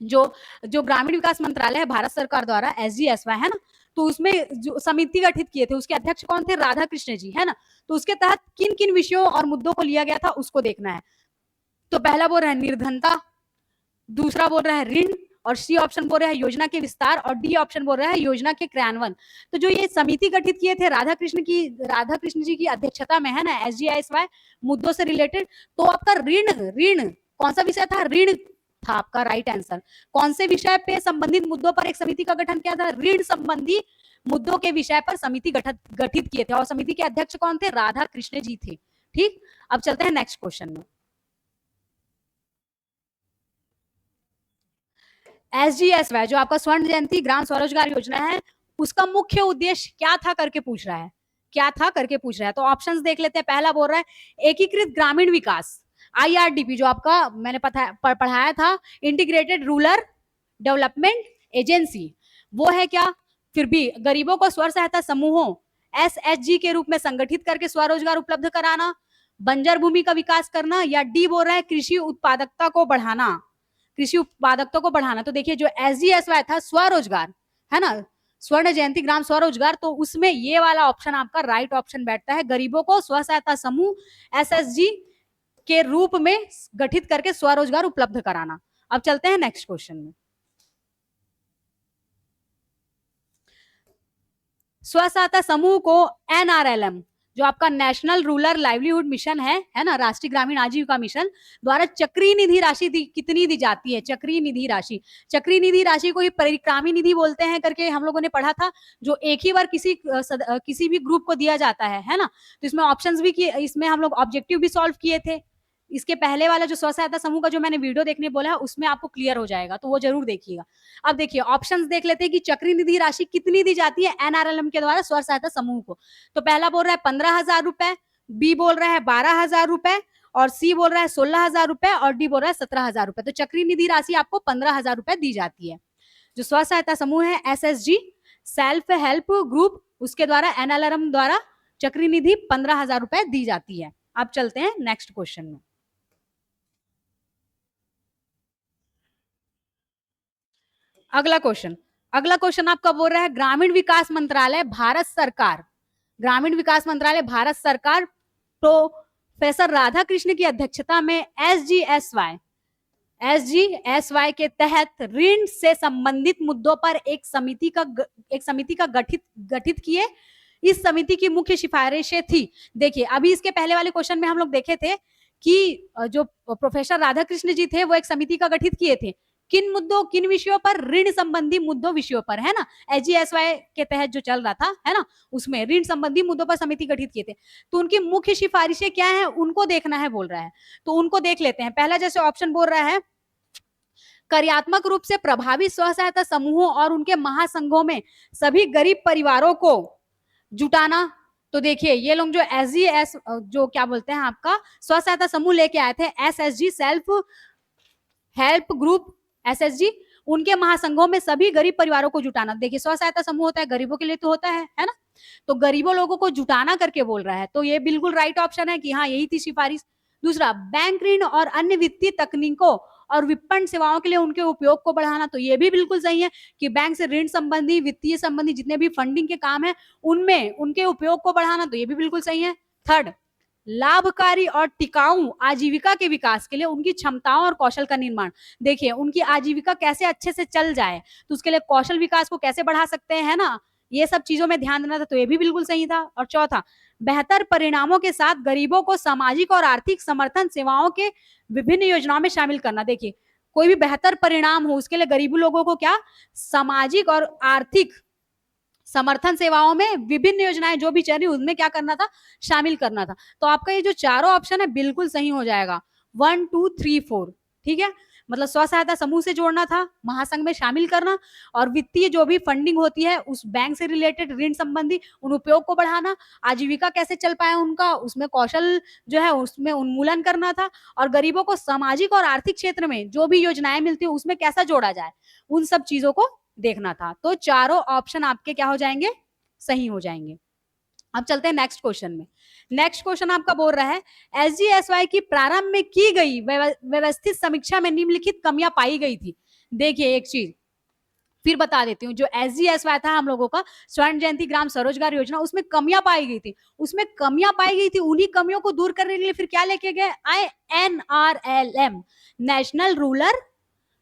जो ग्रामीण विकास मंत्रालय है भारत सरकार द्वारा SGSY है ना, तो उसमें जो समिति गठित किए थे उसके अध्यक्ष कौन थे, राधा कृष्ण जी, है ना। तो उसके तहत किन किन विषयों और मुद्दों को लिया गया था उसको देखना है। तो पहला बोल रहा है निर्धनता, दूसरा बोल रहा है ऋण, और सी ऑप्शन बोल रहा है योजना के विस्तार, और डी ऑप्शन बोल रहा है योजना के क्रियान्वयन। तो जो ये समिति गठित किए थे राधा कृष्ण जी की अध्यक्षता में, है ना, SGSY मुद्दों से रिलेटेड, तो आपका ऋण कौन सा विषय था, ऋण था आपका राइट आंसर। कौन से विषय पे संबंधित मुद्दों पर एक समिति का गठन किया था, ऋण संबंधी मुद्दों के विषय पर समिति गठित किए थे, और समिति के अध्यक्ष कौन थे, राधा कृष्ण जी थे। ठीक, अब चलते हैं नेक्स्ट क्वेश्चन में। SGSY जो आपका स्वर्ण जयंती ग्राम स्वरोजगार योजना है, उसका मुख्य उद्देश्य क्या था करके पूछ रहा है, क्या था करके पूछ रहा है। तो ऑप्शंस देख लेते हैं। पहला बोल रहा है एकीकृत ग्रामीण विकास, IRDP जो आपका मैंने पढ़ाया था, इंटीग्रेटेड रूरल डेवलपमेंट एजेंसी, वो है क्या। फिर भी गरीबों को स्व सहायता समूहों SHG के रूप में संगठित करके स्वरोजगार उपलब्ध कराना, बंजर भूमि का विकास करना, या डी बोल रहा है कृषि उत्पादकता को बढ़ाना, कृषि उत्पादकता को बढ़ाना। तो देखिए जो SGSY था स्वरोजगार, है ना, स्वर्ण जयंती ग्राम स्वरोजगार, तो उसमें ये वाला ऑप्शन आपका राइट ऑप्शन बैठता है, गरीबों को स्व सहायता समूह SHG के रूप में गठित करके स्वरोजगार उपलब्ध कराना। अब चलते हैं नेक्स्ट क्वेश्चन में। स्व सहायता समूह को NRLM जो आपका नेशनल रूरल लाइवलीहुड मिशन है ना, राष्ट्रीय ग्रामीण आजीविका मिशन द्वारा चक्रीय निधि राशि कितनी दी जाती है, चक्रीय निधि राशि को ही परिक्रामी निधि बोलते हैं करके हम लोगों ने पढ़ा था, जो एक ही बार किसी भी ग्रुप को दिया जाता है ना। तो इसमें ऑप्शंस भी किए, इसमें हम लोग ऑब्जेक्टिव भी सॉल्व किए थे। इसके पहले वाला जो स्व सहायता समूह का जो मैंने वीडियो देखने बोला है उसमें आपको क्लियर हो जाएगा, तो वो जरूर देखिएगा। अब देखिए ऑप्शंस देख लेते हैं कि चक्री निधि राशि कितनी दी जाती है NRLM के द्वारा स्व सहायता समूह को। तो पहला बोल रहा है 15,000 रुपए, बी बोल रहा है 12,000 रुपए, और सी बोल रहा है 16,000 रुपए, और डी बोल रहा है 17,000 रुपए। तो चक्री निधि राशि आपको 15,000 रुपए दी जाती है। जो स्व सहायता समूह है SHG सेल्फ हेल्प ग्रुप, उसके द्वारा NRLM द्वारा चक्री निधि 15,000 रुपए दी जाती है। अब चलते हैं नेक्स्ट क्वेश्चन में। अगला क्वेश्चन आपका बोल रहा है ग्रामीण विकास मंत्रालय भारत सरकार, ग्रामीण विकास मंत्रालय भारत सरकार प्रोफेसर राधा कृष्ण की अध्यक्षता में SGSY के तहत ऋण से संबंधित मुद्दों पर एक समिति का गठित किए। इस समिति की मुख्य सिफारिशें थी। देखिए अभी इसके पहले वाले क्वेश्चन में हम लोग देखे थे कि जो प्रोफेसर राधा कृष्ण जी थे वो एक समिति का गठित किए थे, किन विषयों पर, ऋण संबंधी मुद्दों विषयों पर, है ना। SGSY के तहत जो चल रहा था, है ना, उसमें ऋण संबंधी मुद्दों पर समिति गठित किए थे। तो उनकी मुख्य सिफारिशें क्या है उनको देखना है बोल रहा है, तो उनको देख लेते हैं। पहला जैसे ऑप्शन बोल रहा है कार्यात्मक रूप से प्रभावी स्व सहायता समूहों और उनके महासंघों में सभी गरीब परिवारों को जुटाना। तो देखिए ये लोग जो SGS जो क्या बोलते हैं आपका स्व सहायता समूह लेके आए थे, SHG self help group SHG, उनके महासंघों में सभी गरीब परिवारों को जुटाना। देखिए स्व सहायता समूह होता है गरीबों के लिए तो होता है ना, तो गरीबों लोगों को जुटाना करके बोल रहा है, तो ये बिल्कुल राइट ऑप्शन है कि हाँ यही थी सिफारिश। दूसरा बैंक ऋण और अन्य वित्तीय तकनीकों और विपणन सेवाओं के लिए उनके उपयोग को बढ़ाना, तो ये भी बिल्कुल सही है कि बैंक से ऋण संबंधी, वित्तीय संबंधी जितने भी फंडिंग के काम है उनमें उनके उपयोग को बढ़ाना, तो ये भी बिल्कुल सही है। थर्ड, लाभकारी और टिकाऊ आजीविका के विकास के लिए उनकी क्षमताओं और कौशल का निर्माण। देखिए उनकी आजीविका कैसे अच्छे से चल जाए तो उसके लिए कौशल विकास को कैसे बढ़ा सकते हैं ना, ये सब चीजों में ध्यान देना था, तो ये भी बिल्कुल सही था। और चौथा, बेहतर परिणामों के साथ गरीबों को सामाजिक और आर्थिक समर्थन सेवाओं के विभिन्न योजनाओं में शामिल करना। देखिए कोई भी बेहतर परिणाम हो उसके लिए गरीब लोगों को क्या सामाजिक और आर्थिक समर्थन सेवाओं में विभिन्न योजनाएं जो भी चल रही उनमें क्या करना था, शामिल करना था। तो आपका ये जो चारों ऑप्शन है बिल्कुल सही हो जाएगा, 1 2 3 4, ठीक है। मतलब स्व सहायता समूह से जोड़ना था, महासंघ में शामिल करना, और वित्तीय जो भी फंडिंग होती है उस बैंक से रिलेटेड ऋण संबंधी उन उपयोग को बढ़ाना, आजीविका कैसे चल पाए उनका, उसमें कौशल जो है उसमें उन्मूलन करना था, और गरीबों को सामाजिक और आर्थिक क्षेत्र में जो भी योजनाएं मिलती है उसमें कैसा जोड़ा जाए, उन सब चीजों को देखना था। तो चारों ऑप्शन आपके क्या हो जाएंगे, सही हो जाएंगे। अब चलते हैं नेक्स्ट क्वेश्चन में। नेक्स्ट क्वेश्चन आपका बोल रहा है एसजीएसवाई की प्रारंभ में की गई व्यवस्थित समीक्षा में निम्नलिखित कमियां पाई गई थी। देखिए एक चीज फिर बता देती हूँ, जो एसजीएसवाई था हम लोगों का स्वर्ण जयंती ग्राम स्वरोजगार योजना, उसमें कमियां पाई गई थी, उसमें कमियां पाई गई थी, उन्हीं कमियों को दूर करने के लिए फिर क्या लेके गए, NRLM, national rural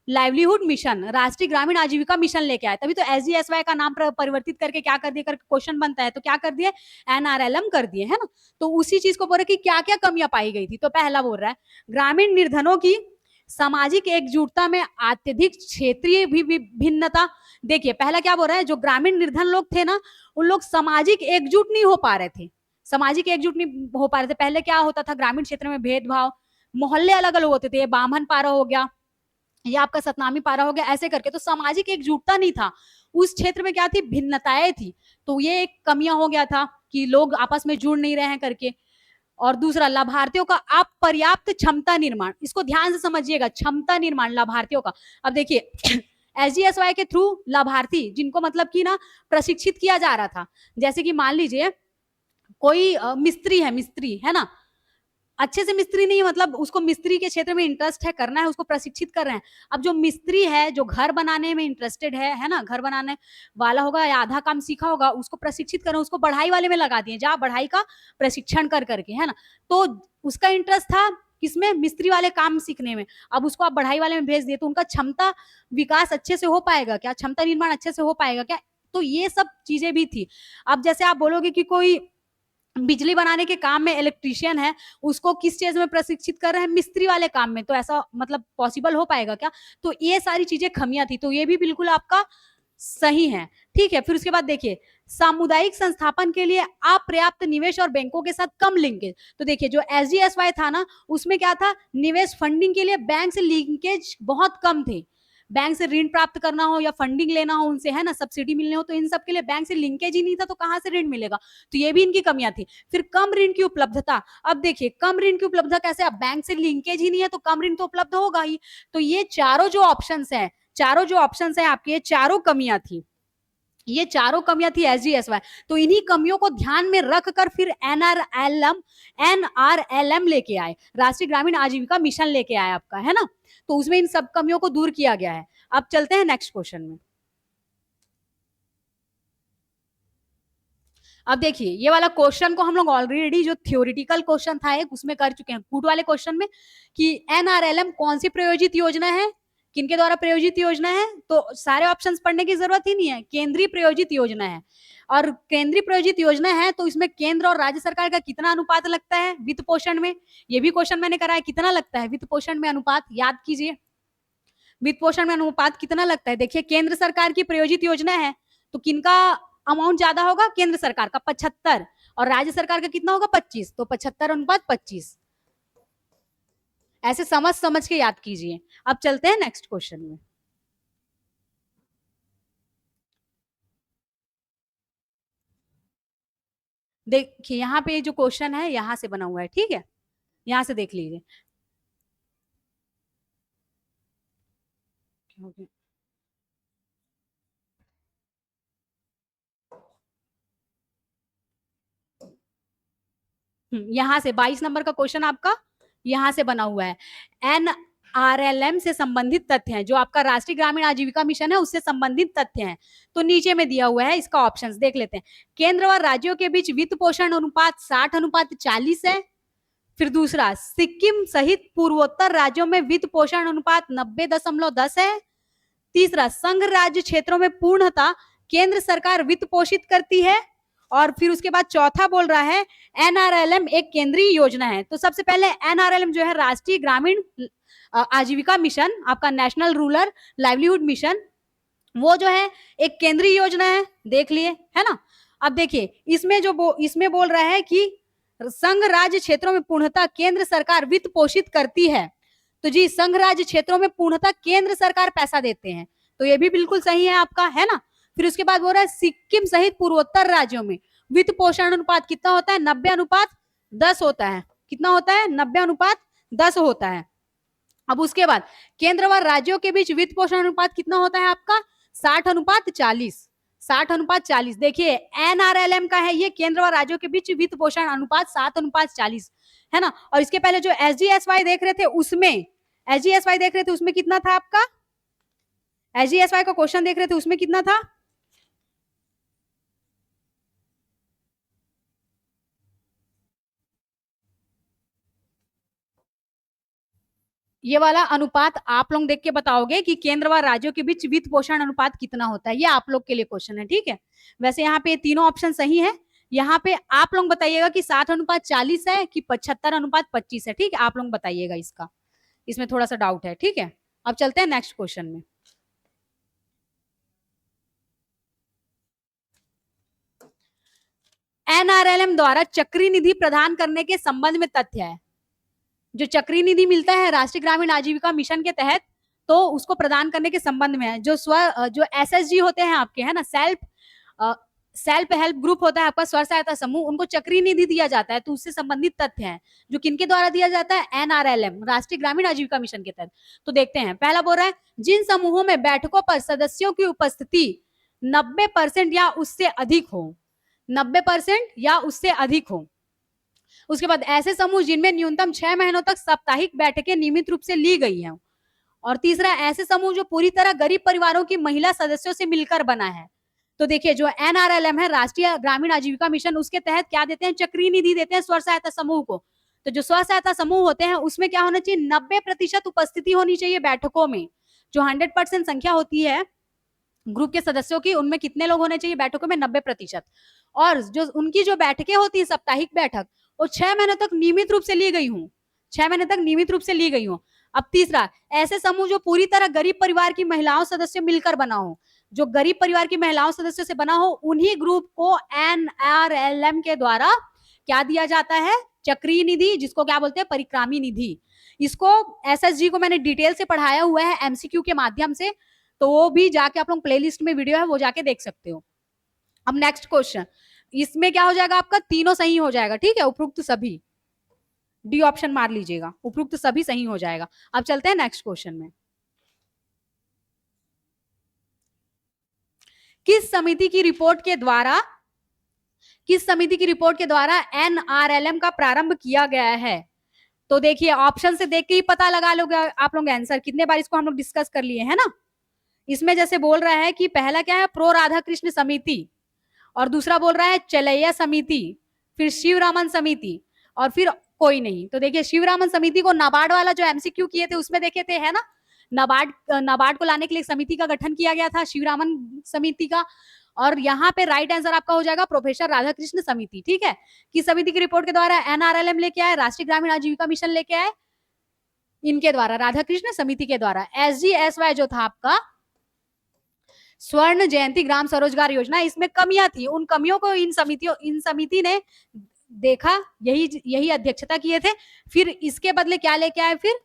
livelihood mission, राष्ट्रीय ग्रामीण आजीविका मिशन लेके आए। तभी तो एसजीएसवाई का नाम परिवर्तित करके क्या कर दिया, करके क्वेश्चन बनता है, तो क्या कर दिए, NRLM कर दिए, है ना। तो उसी चीज को बोल रहे कि क्या क्या कमियां पाई गई थी। तो पहला बोल रहा है ग्रामीण निर्धनों की सामाजिक एकजुटता में अत्यधिक क्षेत्रीय भी भिन्नता। देखिए पहला क्या बोल रहा है, जो ग्रामीण निर्धन लोग थे ना, उन लोग सामाजिक एकजुट नहीं हो पा रहे थे, सामाजिक एकजुट नहीं हो पा रहे थे। पहले क्या होता था, ग्रामीण क्षेत्र में भेदभाव, मोहल्ले अलग अलग होते थे, बामन पारा हो गया, ये आपका सतनामी पारा हो गया, ऐसे करके, तो सामाजिक एकजुटता नहीं था उस क्षेत्र में, क्या थी, भिन्नताएं थी। तो ये एक कमियां हो गया था कि लोग आपस में जुड़ नहीं रहे हैं करके। और दूसरा, लाभार्थियों का अपर्याप्त क्षमता निर्माण, इसको ध्यान से समझिएगा, क्षमता निर्माण लाभार्थियों का। अब देखिए एसजीएसवाई के थ्रू लाभार्थी जिनको मतलब कि ना प्रशिक्षित किया जा रहा था, जैसे कि मान लीजिए कोई मिस्त्री है ना, अच्छे से मिस्त्री नहीं, मतलब उसको मिस्त्री के क्षेत्र में इंटरेस्ट है, करना है, उसको प्रशिक्षित कर रहे हैं। अब जो मिस्त्री है, जो घर बनाने में इंटरेस्टेड है ना, घर बनाने वाला होगा या आधा काम सीखा होगा, उसको प्रशिक्षित कर रहे हैं, उसको बढ़ाई वाले में लगा दिए, जहाँ बढ़ाई का प्रशिक्षण कर करके, है ना। तो उसका इंटरेस्ट था किसमें, मिस्त्री वाले काम सीखने में। अब उसको आप बढ़ाई वाले में भेज दिए तो उनका क्षमता विकास अच्छे से हो पाएगा क्या, क्षमता निर्माण अच्छे से हो पाएगा क्या। तो ये सब चीजें भी थी। अब जैसे आप बोलोगे कि कोई बिजली बनाने के काम में इलेक्ट्रीशियन है, उसको किस चीज में प्रशिक्षित कर रहे हैं, मिस्त्री वाले काम में, तो ऐसा मतलब पॉसिबल हो पाएगा क्या। तो ये सारी चीजें खमियां थी, तो ये भी बिल्कुल आपका सही है, ठीक है। फिर उसके बाद देखिए सामुदायिक संस्थापन के लिए अपर्याप्त निवेश और बैंकों के साथ कम लिंकेज। तो देखिए जो एसजीएसवाई था ना, उसमें क्या था, निवेश फंडिंग के लिए बैंक से लिंकेज बहुत कम थे। बैंक से ऋण प्राप्त करना हो या फंडिंग लेना हो उनसे, है ना, सब्सिडी मिलने हो, तो इन सब के लिए बैंक से लिंकेज ही नहीं था, तो कहां से ऋण मिलेगा। तो ये भी इनकी कमियां थी। फिर कम ऋण की उपलब्धता। अब देखिए कम ऋण की उपलब्धता कैसे, अब बैंक से लिंकेज ही नहीं है तो कम ऋण तो उपलब्ध होगा ही। तो ये चारों जो ऑप्शंस है आपके, ये चारों कमियां थी, ये चारों कमियां थी एसजीएसवाई। तो इन्हीं कमियों को ध्यान में रखकर फिर एनआरएलएम लेके आए, राष्ट्रीय ग्रामीण आजीविका मिशन लेके आए आपका, है ना। तो उसमें इन सब कमियों को दूर किया गया है। अब चलते हैं नेक्स्ट क्वेश्चन में। अब देखिए ये वाला क्वेश्चन को हम लोग ऑलरेडी जो थ्योरेटिकल क्वेश्चन था एक, उसमें कर चुके हैं, कूट वाले क्वेश्चन में, कि एनआरएलएम कौन सी प्रायोजित योजना है, किनके द्वारा प्रायोजित योजना है। तो सारे ऑप्शंस पढ़ने की जरूरत ही नहीं है, केंद्रीय प्रायोजित योजना है। और केंद्रीय प्रायोजित योजना है तो इसमें केंद्र और राज्य सरकार का कितना अनुपात लगता है वित्त पोषण में, ये भी क्वेश्चन मैंने करा है, कितना लगता है वित्त पोषण में अनुपात, याद कीजिए वित्त पोषण में अनुपात कितना लगता है। देखिए केंद्र सरकार की प्रायोजित योजना है तो किनका अमाउंट ज्यादा होगा, केंद्र सरकार का 75, और राज्य सरकार का कितना होगा 25, तो 75:25। ऐसे समझ समझ के याद कीजिए। अब चलते हैं नेक्स्ट क्वेश्चन में। देखिए यहाँ पे जो क्वेश्चन है यहां से बना हुआ है, ठीक है, यहां से देख लीजिए। यहां से 22 नंबर का क्वेश्चन आपका यहां से बना हुआ है। एनआरएलएम से संबंधित तथ्य हैं, जो आपका राष्ट्रीय ग्रामीण आजीविका मिशन है उससे संबंधित तथ्य हैं। तो नीचे में दिया हुआ है, इसका ऑप्शंस देख लेते हैं। केंद्र और राज्यों के बीच वित्त पोषण अनुपात 60:40 है। फिर दूसरा, सिक्किम सहित पूर्वोत्तर राज्यों में वित्त पोषण अनुपात 90:10 है। तीसरा, संघ राज्य क्षेत्रों में पूर्णतः केंद्र सरकार वित्त पोषित करती है। और फिर उसके बाद चौथा बोल रहा है एनआरएलएम एक केंद्रीय योजना है। तो सबसे पहले एनआरएलएम जो है राष्ट्रीय ग्रामीण आजीविका मिशन, आपका नेशनल रूरल लाइवलीहुड मिशन, वो जो है एक केंद्रीय योजना है, देख लिए, है ना। अब देखिए इसमें बोल रहा है कि संघ राज्य क्षेत्रों में पूर्णतः केंद्र सरकार वित्त पोषित करती है। तो जी संघ राज्य क्षेत्रों में पूर्णतः केंद्र सरकार पैसा देते हैं, तो ये भी बिल्कुल सही है आपका, है ना। फिर उसके बाद बोल रहा है सिक्किम सहित पूर्वोत्तर राज्यों में वित्त पोषण अनुपात कितना होता है, 90:10 होता है। कितना होता है, 90:10 होता है। अब उसके बाद केंद्र व राज्यों के बीच वित्त पोषण अनुपात कितना होता है आपका, 60:40। 60:40। देखिए एनआरएलएम का है ये, केंद्र व राज्यों के बीच वित्त पोषण अनुपात 60:40, है ना। और इसके पहले जो एसजीएसवाई देख रहे थे उसमें कितना था आपका, एसजीएसवाई का क्वेश्चन देख रहे थे उसमें कितना था, ये वाला अनुपात आप लोग देख के बताओगे कि केंद्र व राज्यों के बीच वित्त पोषण अनुपात कितना होता है, ये आप लोग के लिए क्वेश्चन है, ठीक है। वैसे यहाँ पे तीनों ऑप्शन सही है। यहाँ पे आप लोग बताइएगा कि 60:40 है कि 75:25 है, ठीक है। आप लोग बताइएगा इसका, इसमें थोड़ा सा डाउट है, ठीक है। अब चलते हैं नेक्स्ट क्वेश्चन में। एनआरएलएम द्वारा चक्री निधि प्रदान करने के संबंध में तथ्य है। जो चक्री निधि मिलता है राष्ट्रीय ग्रामीण आजीविका मिशन के तहत, तो उसको प्रदान करने के संबंध में है। जो एसएसजी होते हैं आपके, है ना, सेल्फ हेल्प ग्रुप होता है आपका, स्व सहायता समूह, उनको चक्री निधि दिया जाता है, तो उससे संबंधित तथ्य हैं जो किनके द्वारा दिया जाता है, एनआरएलएम, राष्ट्रीय ग्रामीण आजीविका मिशन के तहत। तो देखते हैं, पहला बोल रहा है जिन समूहों में बैठकों पर सदस्यों की उपस्थिति 90% या उससे अधिक हो, 90% या उससे अधिक हो। उसके बाद ऐसे समूह जिनमें न्यूनतम 6 महीनों तक साप्ताहिक बैठकें नियमित रूप से ली गई हैं। और तीसरा, ऐसे समूह जो पूरी तरह गरीब परिवारों की महिला सदस्यों से मिलकर बना है। तो देखिए जो एनआरएलएम है, राष्ट्रीय ग्रामीण आजीविका मिशन, उसके तहत क्या देते हैं, चक्री निधि देते हैं स्व सहायता समूह को। तो जो स्व सहायता समूह होते हैं उसमें क्या होना चाहिए, 90% उपस्थिति होनी चाहिए बैठकों में। जो 100% संख्या होती है ग्रुप के सदस्यों की, उनमें कितने लोग होने चाहिए बैठकों में, 90%। और जो उनकी जो बैठकें होती है साप्ताहिक बैठक, वो 6 महीने तक नियमित रूप से ली गई हूँ, 6 महीने तक नियमित रूप से ली गई हूँ। अब तीसरा, ऐसे समूह जो पूरी तरह गरीब परिवार की महिलाओं सदस्य मिलकर बना हो, जो गरीब परिवार की महिलाओं सदस्यों से बना हो, उन्हीं ग्रुप को एनआरएलएम के द्वारा क्या दिया जाता है, चक्रीय निधि, जिसको क्या बोलते हैं, परिक्रामी निधि। इसको एसएसजी को मैंने डिटेल से पढ़ाया हुआ है एमसीक्यू के माध्यम से, तो वो भी जाके आप लोग प्लेलिस्ट में वीडियो है वो जाके देख सकते हो। अब नेक्स्ट क्वेश्चन, इसमें क्या हो जाएगा आपका, तीनों सही हो जाएगा, ठीक है, उपरोक्त सभी, डी ऑप्शन मार लीजिएगा, उपरोक्त सभी सही हो जाएगा। अब चलते हैं नेक्स्ट क्वेश्चन में। किस समिति की रिपोर्ट के द्वारा एनआरएलएम का प्रारंभ किया गया है। तो देखिए ऑप्शन से देख के ही पता लगा लोगे आप लोग आंसर, कितने बार इसको हम लोग डिस्कस कर लिए, है ना। इसमें जैसे बोल रहा है कि पहला क्या है, प्रो राधा कृष्ण समिति, और दूसरा बोल रहा है चलैया समिति, फिर शिवरामन समिति, और फिर कोई नहीं। तो देखिए शिवरामन समिति को नाबार्ड वाला जो एमसीक्यू किए थे उसमें देखे थे, है ना, नाबार्ड को लाने के लिए समिति का गठन किया गया था, शिवरामन समिति का। और यहाँ पे राइट आंसर आपका हो जाएगा प्रोफेसर राधाकृष्ण समिति, ठीक है। किस समिति की रिपोर्ट के द्वारा एनआरएलएम लेके आए, राष्ट्रीय ग्रामीण आजीविका मिशन लेके आए, इनके द्वारा, राधाकृष्ण समिति के द्वारा। एसजीएसवाई जो था आपका, स्वर्ण जयंती ग्राम स्वरोजगार योजना, इसमें कमियां थी, उन कमियों को इन समिति ने देखा, यही अध्यक्षता किए थे। फिर इसके बदले क्या लेके आए, फिर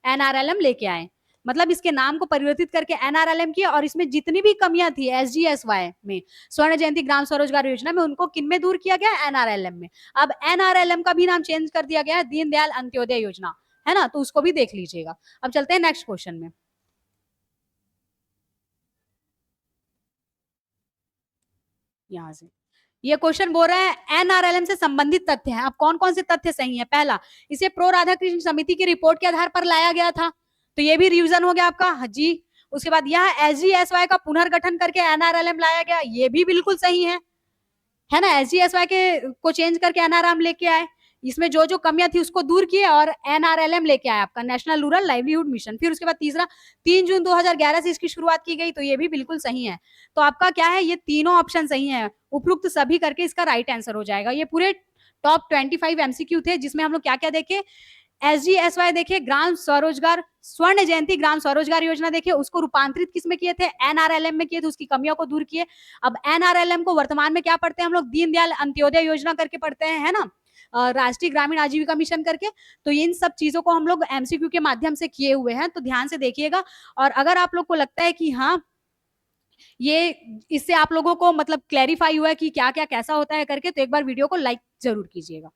एनआरएलएम लेके आए, मतलब इसके नाम को परिवर्तित करके एनआरएलएम किया। और इसमें जितनी भी कमियां थी एसजीएसवाई में, स्वर्ण जयंती ग्राम स्वरोजगार योजना में, उनको किन में दूर किया गया, एनआरएलएम में। अब एनआरएलएम का भी नाम चेंज कर दिया गया है दीनदयाल अंत्योदय योजना, है ना, तो उसको भी देख लीजिएगा। अब चलते हैं नेक्स्ट क्वेश्चन में। यहां से ये क्वेश्चन बोल रहा है एनआरएलएम से संबंधित तथ्य हैं। अब कौन कौन से तथ्य सही है, पहला, इसे प्रो राधाकृष्ण समिति की रिपोर्ट के आधार पर लाया गया था, तो ये भी रिवीजन हो गया आपका जी। उसके बाद यह एसजीएसवाई का पुनर्गठन करके एनआरएलएम लाया गया, ये भी बिल्कुल सही है ना, एसजीएसवाई के को चेंज करके एनआरएलएम लेके आए, इसमें जो जो कमियां थी उसको दूर किए और एनआरएलएम लेके आया आपका, नेशनल रूरल लाइवलीहुड मिशन। फिर उसके बाद तीसरा, 3 जून 2011 से इसकी शुरुआत की गई, तो ये भी बिल्कुल सही है। तो आपका क्या है, ये तीनों ऑप्शन सही है, उपरोक्त सभी करके इसका राइट आंसर हो जाएगा। ये पूरे टॉप 25 एमसीक्यू थे, जिसमें हम लोग क्या क्या देखे, एसजीएसवाई देखे, ग्राम स्वरोजगार, स्वर्ण जयंती ग्राम स्वरोजगार योजना देखे, उसको रूपांतरित किसमें किए थे, एनआरएलएम में किए थे, उसकी कमियों को दूर किए। अब एनआरएलएम को वर्तमान में क्या पढ़ते हैं हम लोग, दीनदयाल अंत्योदय योजना करके पढ़ते हैं, है ना, राष्ट्रीय ग्रामीण आजीविका मिशन करके। तो इन सब चीजों को हम लोग एमसीक्यू के माध्यम से किए हुए हैं, तो ध्यान से देखिएगा। और अगर आप लोग को लगता है कि हाँ ये इससे आप लोगों को मतलब क्लैरिफाई हुआ है कि क्या क्या कैसा होता है करके, तो एक बार वीडियो को लाइक जरूर कीजिएगा।